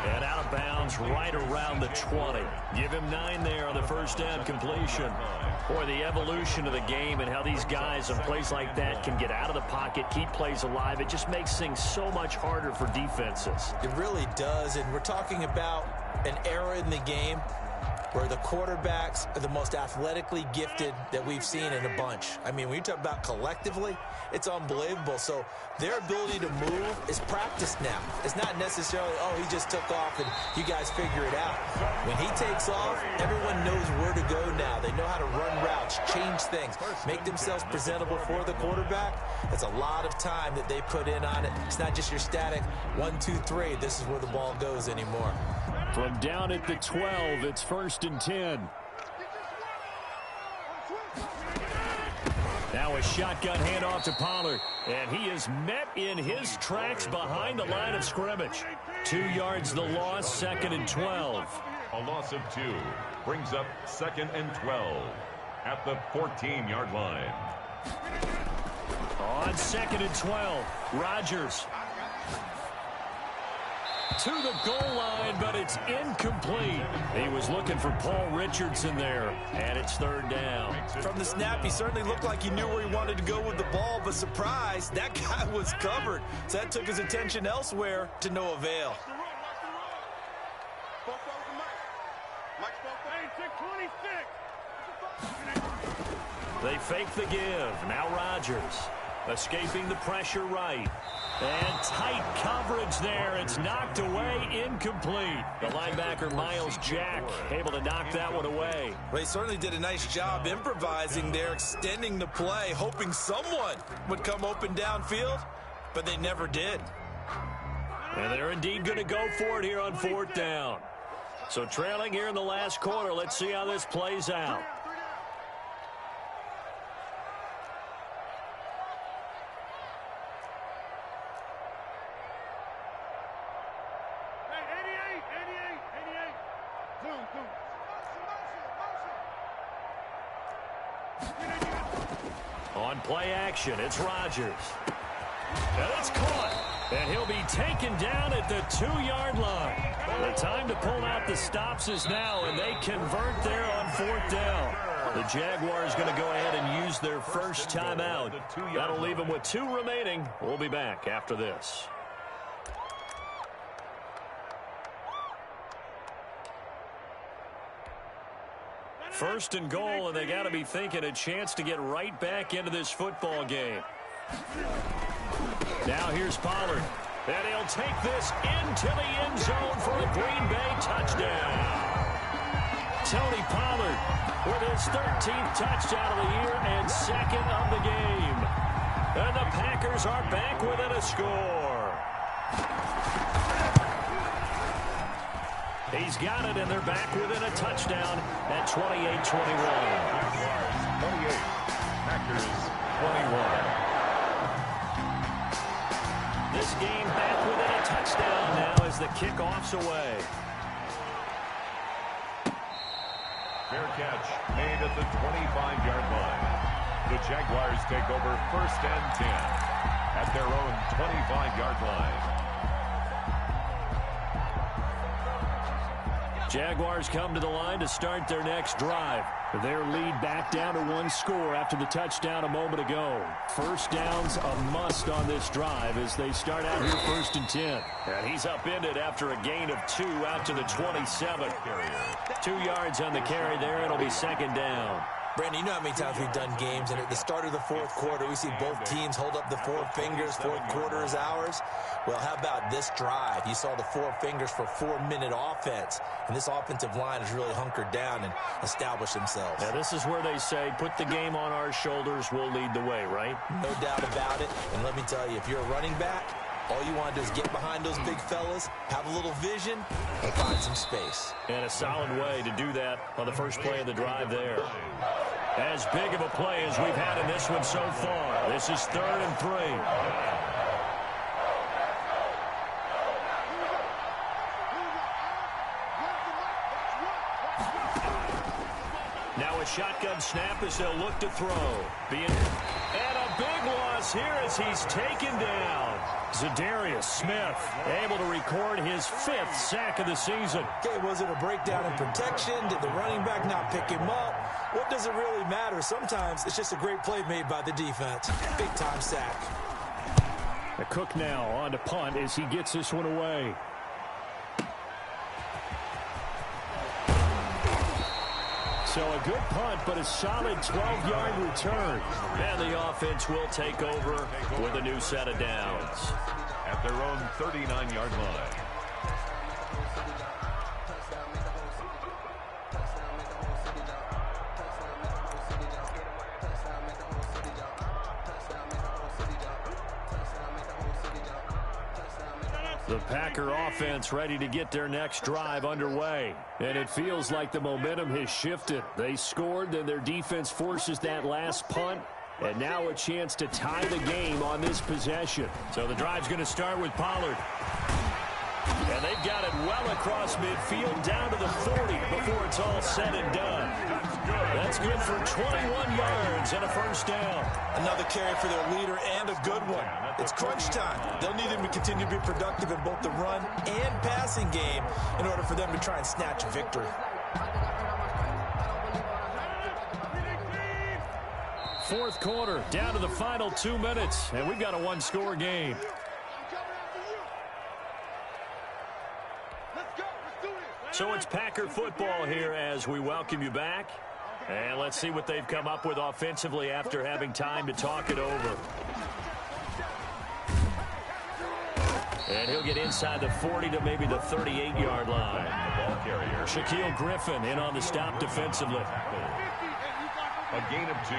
And out of bounds right around the 20. Give him 9 there on the first down completion. Boy, the evolution of the game and how these guys on plays like that can get out of the pocket, keep plays alive, it just makes things so much harder for defenses. It really does, and we're talking about an era in the game where the quarterbacks are the most athletically gifted that we've seen in a bunch. I mean, when you talk about collectively, it's unbelievable. So their ability to move is practiced now. It's not necessarily, oh, he just took off and you guys figure it out. When he takes off, everyone knows where to go now. They know how to run routes, change things, make themselves presentable for the quarterback. That's a lot of time that they put in on it. It's not just your static 1, 2, 3. This is where the ball goes anymore. From down at the 12, it's first and 10. Now a shotgun handoff to Pollard, and he is met in his tracks behind the line of scrimmage. 2 yards the loss, second and 12. A loss of 2 brings up second and 12 at the 14-yard line. On second and 12, Rodgers to the goal line, but it's incomplete. He was looking for Paul Richardson there, and it's third down. From the snap, he certainly looked like he knew where he wanted to go with the ball, but surprise, that guy was covered. So that took his attention elsewhere to no avail. They fake the give. Now Rodgers escaping the pressure right. And tight coverage there. It's knocked away, incomplete. The linebacker, Miles Jack, able to knock that one away. Well, he certainly did a nice job improvising there, extending the play, hoping someone would come open downfield, but they never did. And they're indeed going to go for it here on fourth down. So trailing here in the last quarter, let's see how this plays out. On play action, it's Rodgers. And it's caught. And he'll be taken down at the 2-yard line. The time to pull out the stops is now, and they convert there on fourth down. The Jaguars going to go ahead and use their first timeout. That'll leave them with 2 remaining. We'll be back after this. First and goal, and they got to be thinking a chance to get right back into this football game. Now here's Pollard. And he'll take this into the end zone for a Green Bay touchdown. Tony Pollard with his 13th touchdown of the year and second of the game. And the Packers are back within a score. He's got it, and they're back within a touchdown at 28-21. 28, Packers 21. This game back within a touchdown now as the kickoff's away. Fair catch made at the 25-yard line. The Jaguars take over first and 10 at their own 25-yard line. Jaguars come to the line to start their next drive. Their lead back down to 1 score after the touchdown a moment ago. First down's a must on this drive as they start out here first and 10. And he's upended after a gain of 2 out to the 27. 2 yards on the carry there. It'll be second down. Brandon, you know how many times we've done games, and at the start of the fourth quarter, we see both teams hold up the 4 fingers, fourth quarter is ours. Well, how about this drive? You saw the 4 fingers for 4-minute offense, and this offensive line has really hunkered down and established themselves. Now, this is where they say, put the game on our shoulders, we'll lead the way, right? No doubt about it, and let me tell you, if you're a running back, All you want to do is get behind those big fellas, have a little vision, and find some space. And a solid way to do that on the first play of the drive there. As big of a play as we've had in this one so far. This is 3rd and 3. Now a shotgun snap as they'll look to throw. And a big loss here as he's taken down. Zadarius Smith able to record his 5th sack of the season. Okay, was it a breakdown in protection? Did the running back not pick him up? What does it really matter? Sometimes it's just a great play made by the defense. Big-time sack. The Cook now on to punt as he gets this one away. So a good punt, but a solid 12-yard return. And the offense will take over with a new set of downs. At their own 39-yard line. The Packer offense ready to get their next drive underway. And it feels like the momentum has shifted. They scored, then their defense forces that last punt. And now a chance to tie the game on this possession. So the drive's going to start with Pollard. And they've got it well across midfield down to the 40 before it's all said and done. That's good for 21 yards and a first down. Another carry for their leader and a good one. It's crunch time. They'll need him to continue to be productive in both the run and passing game in order for them to try and snatch a victory. Fourth quarter, down to the final 2 minutes, and we've got a one-score game. So it's Packer football here as we welcome you back. And let's see what they've come up with offensively after having time to talk it over. And he'll get inside the 40 to maybe the 38-yard line. Ball carrier. Shaquille Griffin in on the stop defensively. A gain of 2.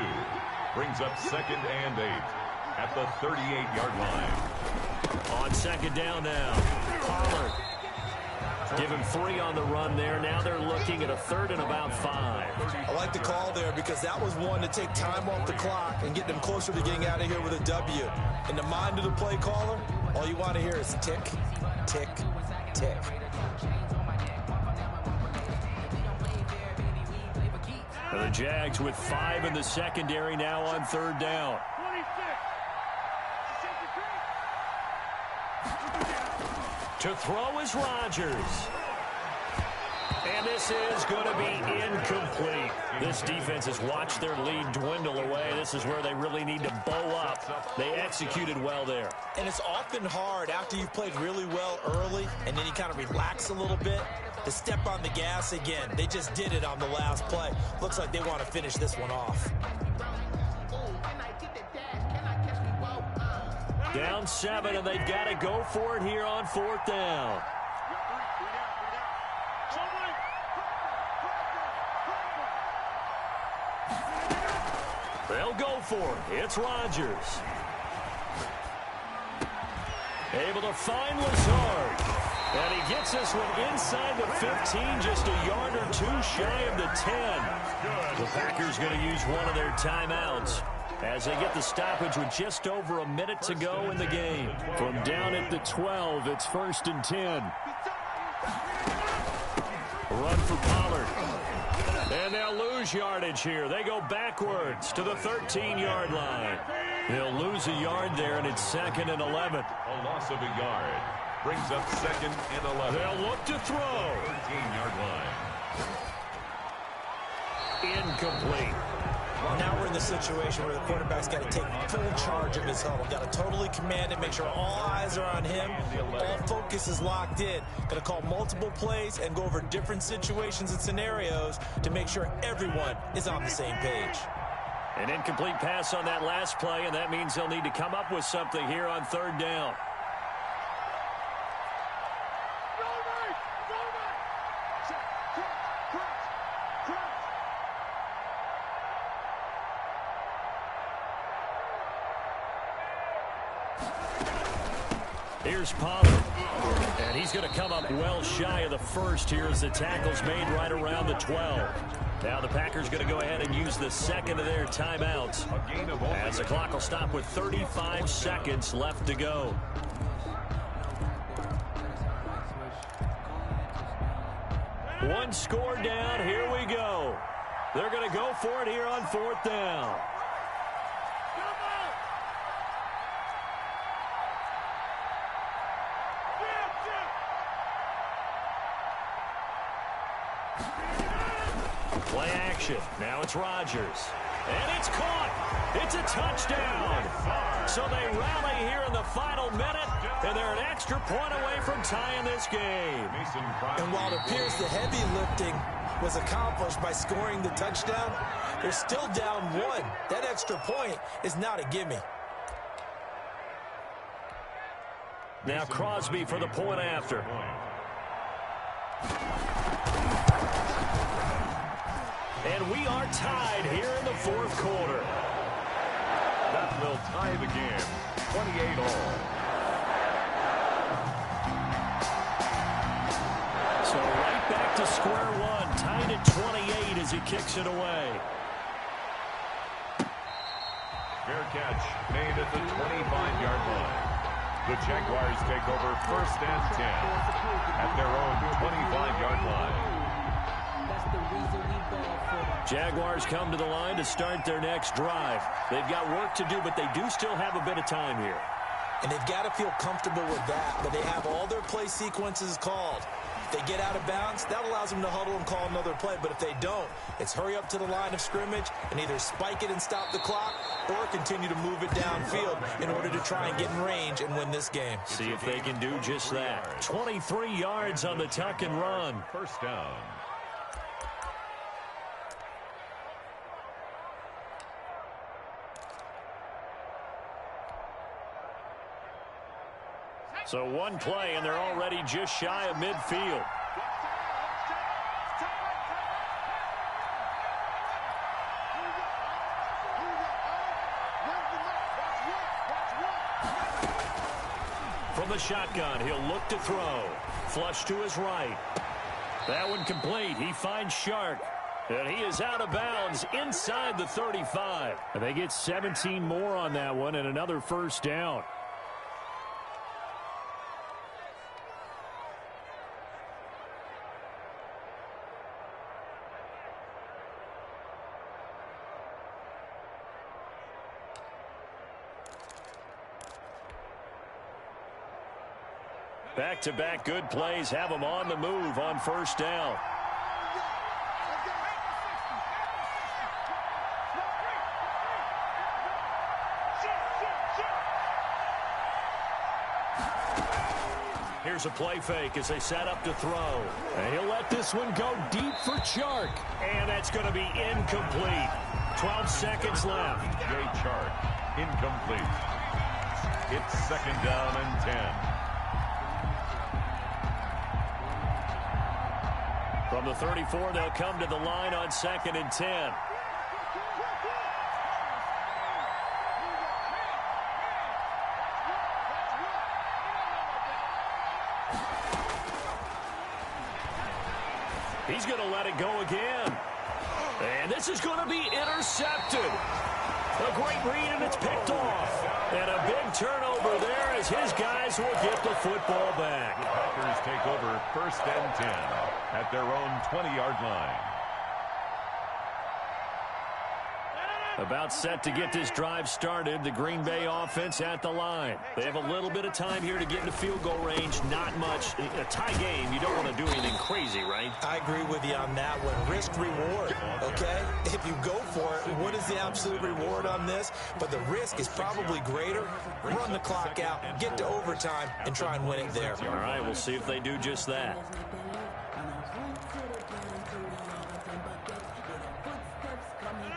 Brings up 2nd and 8 at the 38-yard line. On second down now. Pollard. Give him 3 on the run there. Now they're looking at a 3rd and about 5. I like the call there because that was one to take time off the clock and get them closer to getting out of here with a W. In the mind of the play caller, all you want to hear is tick, tick, tick. And the Jags with 5 in the secondary now on 3rd down. To throw is Rodgers. And this is going to be incomplete. This defense has watched their lead dwindle away. This is where they really need to bow up. They executed well there. And it's often hard after you've played really well early and then you kind of relax a little bit to step on the gas again. They just did it on the last play. Looks like they want to finish this one off. Down 7, and they've got to go for it here on 4th down. They'll go for it. It's Rodgers. Able to find Lazard. And he gets this one inside the 15, just a yard or 2 shy of the 10. The Packers going to use one of their timeouts as they get the stoppage with just over a minute to go in the game. From down at the 12, it's 1st and 10. Run for Pollard. And they'll lose yardage here. They go backwards to the 13-yard line. They'll lose a yard there, and it's 2nd and 11. A loss of a yard. Brings up 2nd and 11. They'll look to throw. 13-yard line. Incomplete. Now we're in the situation where the quarterback's got to take full charge of his huddle. Got to totally command it, make sure all eyes are on him. All focus is locked in. Got to call multiple plays and go over different situations and scenarios to make sure everyone is on the same page. An incomplete pass on that last play, and that means they'll need to come up with something here on 3rd down. Here's Pollard. And he's going to come up well shy of the first here as the tackle's made right around the 12. Now the Packers going to go ahead and use the second of their timeouts as the clock will stop with 35 seconds left to go. One score down. Here we go. They're going to go for it here on 4th down. Play action. Now it's Rodgers. And it's caught. It's a touchdown. So they rally here in the final minute, and they're an extra point away from tying this game. And while it appears the heavy lifting was accomplished by scoring the touchdown, they're still down 1. That extra point is not a gimme. Now Crosby for the point after. And we are tied here in the 4th quarter. That will tie the game, 28-all. So right back to square one, tied at 28 as he kicks it away. Fair catch made at the 25-yard line. The Jaguars take over 1st and 10 at their own 25-yard line. Jaguars come to the line to start their next drive. They've got work to do, but they do still have a bit of time here. And they've got to feel comfortable with that, but they have all their play sequences called. If they get out of bounds, that allows them to huddle and call another play. But if they don't, it's hurry up to the line of scrimmage and either spike it and stop the clock or continue to move it downfield in order to try and get in range and win this game. See if they can do just that. 23 yards on the tuck and run. 1st down. So one play, and they're already just shy of midfield. From the shotgun, he'll look to throw. Flush to his right. That one complete. He finds Shark. And he is out of bounds inside the 35. And they get 17 more on that one and another 1st down. Back-to-back good plays have them on the move on 1st down. Here's a play fake as they set up to throw. And he'll let this one go deep for Chark. And that's going to be incomplete. 12 seconds left. Jay Chark, incomplete. It's 2nd down and 10. From the 34, they'll come to the line on 2nd and 10. He's going to let it go again. And this is going to be intercepted. A great read, and it's picked off. And a big turnover there as his guys will get the football back. The Packers take over 1st and 10 at their own 20-yard line. About set to get this drive started. The Green Bay offense at the line. They have a little bit of time here to get into field goal range. Not much. A tie game, you don't want to do anything crazy, right? I agree with you on that one. Risk reward, okay? If you go for it, what is the absolute reward on this? But the risk is probably greater. Run the clock out, get to overtime, and try and win it there. All right, we'll see if they do just that.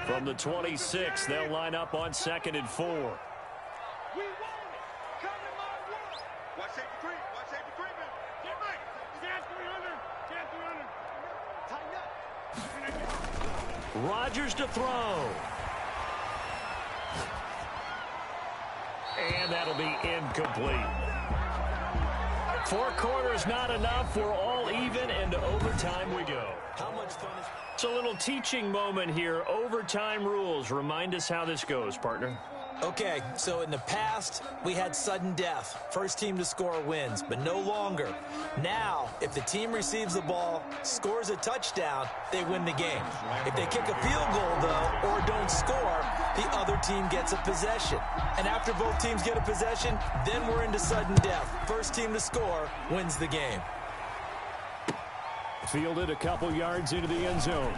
From the 26, they'll line up on 2nd and 4. We want it. Come in my world. Watch safety creep. Watch safety creeping. Get right. Stand 300. Stand 300. Tighten up. Rodgers to throw. And that'll be incomplete. 4 quarters not enough. We're all even, and to overtime we go. How much fun is... It's a little teaching moment here. Overtime rules. Remind us how this goes, partner. Okay, so in the past, we had sudden death. First team to score wins, but no longer. Now, if the team receives the ball, scores a touchdown, they win the game. If they kick a field goal, though, or don't score, the other team gets a possession. And after both teams get a possession, then we're into sudden death. First team to score wins the game. Fielded a couple yards into the end zone.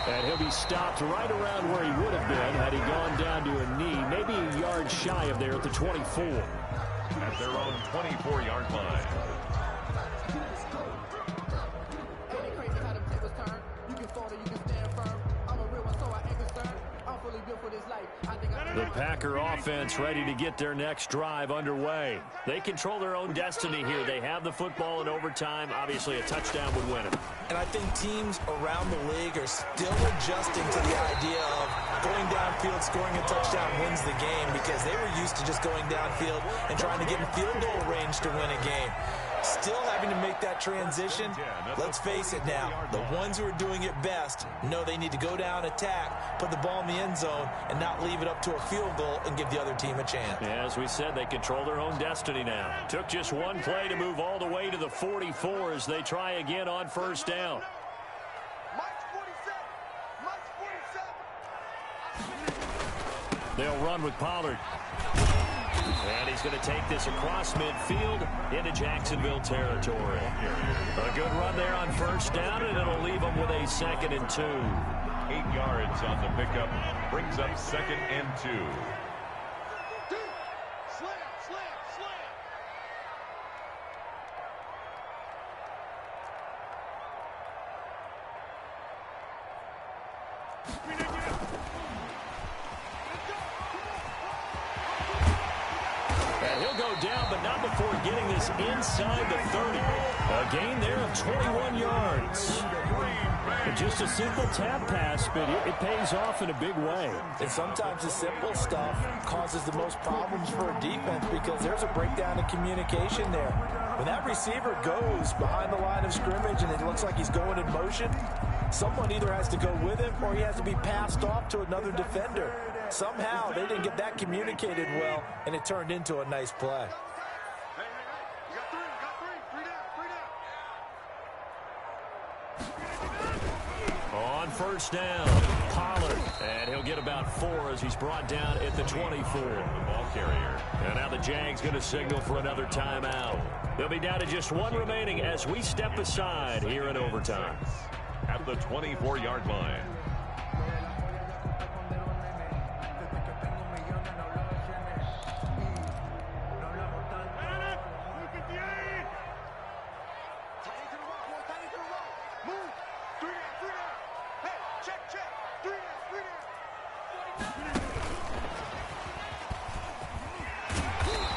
And he'll be stopped right around where he would have been had he gone down to a knee, maybe a yard shy of there at the 24. At their own 24-yard line. Ain't it crazy how them tables turn? You can fall or you can stand firm. I'm a real one, so I ain't concerned. I'm fully built for this life. I think The Packer offense ready to get their next drive underway. They control their own destiny here. They have the football in overtime. Obviously, a touchdown would win it. And I think teams around the league are still adjusting to the idea of going downfield, scoring a touchdown wins the game, because they were used to just going downfield and trying to get in field goal range to win a game. Still having to make that transition. Let's face it now, the ones who are doing it best know they need to go down, attack, put the ball in the end zone, and not leave it up to a field goal and give the other team a chance. Yeah, as we said, they control their own destiny now. Took just one play to move all the way to the 44 as they try again on first down. Mike's 47. Mike's 47. They'll run with Pollard. And he's going to take this across midfield into Jacksonville territory. A good run there on first down, and it'll leave them with a 2nd and 2. 8 yards on the pickup. Brings up 2nd and 2. Slam, slam, slam. And he'll go down, but not before getting this inside the 30. A gain there of 21 yards. Just a simple tap pass, but it pays off in a big way. And sometimes the simple stuff causes the most problems for a defense because there's a breakdown in communication there. When that receiver goes behind the line of scrimmage and it looks like he's going in motion, someone either has to go with him or he has to be passed off to another defender. Somehow they didn't get that communicated well, and it turned into a nice play. Hey, you got three. 3 down. On first down, Pollard. And he'll get about 4 as he's brought down at the 24. The ball carrier. And now the Jags going to signal for another timeout. They'll be down to just 1 remaining as we step aside here in overtime. At the 24-yard line.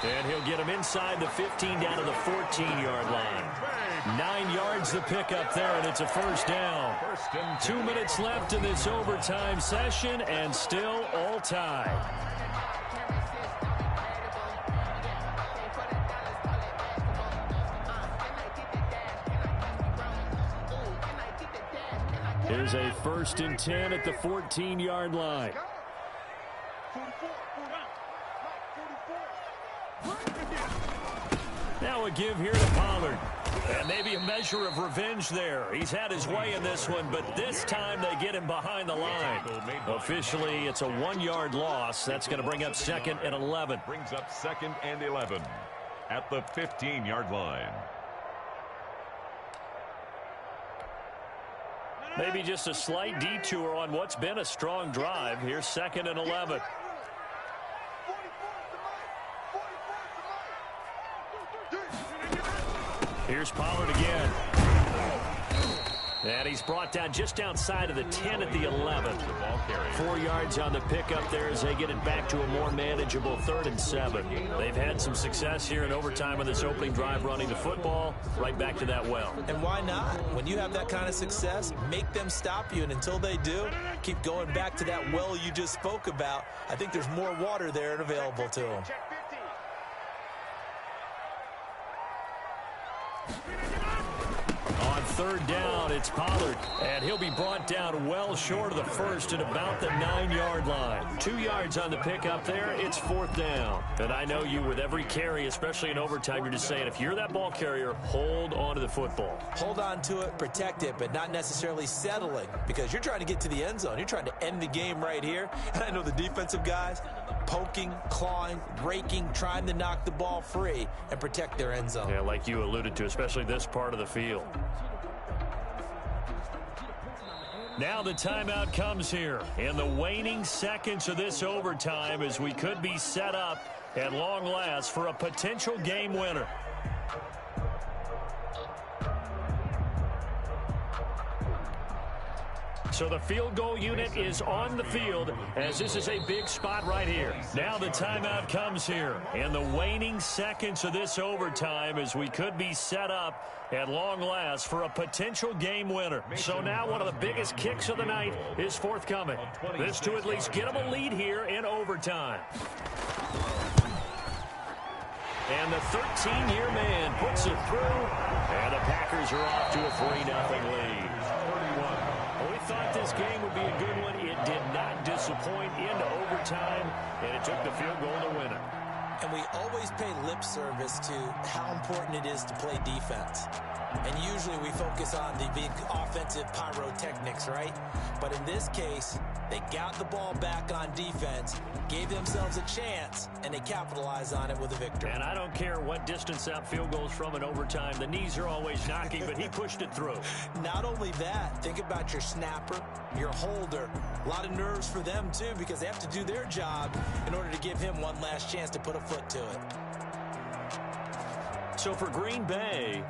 And he'll get him inside the 15 down to the 14-yard line. 9 yards the pickup there, and it's a first down. 2 minutes left in this overtime session, and still all tied. Here's a 1st and 10 at the 14-yard line. Now a give here to Pollard. And maybe a measure of revenge there. He's had his way in this one, but this time they get him behind the line. Officially, it's a 1-yard loss. That's going to bring up 2nd and 11. Brings up 2nd and 11 at the 15-yard line. Maybe just a slight detour on what's been a strong drive. Here's 2nd and 11. Here's Pollard again. And he's brought down just outside of the 10 at the 11. 4 yards on the pickup there as they get it back to a more manageable 3rd and 7. They've had some success here in overtime on this opening drive running the football. Right back to that well. And why not? When you have that kind of success, make them stop you. And until they do, keep going back to that well you just spoke about. I think there's more water there and available to them. Check 15. On third down, it's Pollard, and he'll be brought down well short of the first at about the 9-yard line. 2 yards on the pickup there. It's fourth down. And I know you, with every carry, especially in overtime, you're just saying, if you're that ball carrier, hold on to the football. Hold on to it, protect it, but not necessarily settling, because you're trying to get to the end zone. You're trying to end the game right here. And I know the defensive guys poking, clawing, raking, trying to knock the ball free and protect their end zone. Yeah, like you alluded to, especially this part of the field. Now the timeout comes here in the waning seconds of this overtime, as we could be set up at long last for a potential game winner. So the field goal unit is on the field, as this is a big spot right here. Now the timeout comes here in the waning seconds of this overtime, as we could be set up at long last for a potential game winner. So now one of the biggest kicks of the night is forthcoming. This to at least get them a lead here in overtime. And the 13-year man puts it through, and the Packers are off to a 3-0 lead. We thought this game would be a good one. It did not disappoint into overtime, and it took the field goal to win it. And we always pay lip service to how important it is to play defense. And usually we focus on the big offensive pyrotechnics, right? But in this case, they got the ball back on defense, gave themselves a chance, and they capitalized on it with a victory. And I don't care what distance that field goes from in overtime. The knees are always knocking, but he pushed it through. Not only that, think about your snapper, your holder. A lot of nerves for them, too, because they have to do their job in order to give him one last chance to put a foot to it. So for Green Bay,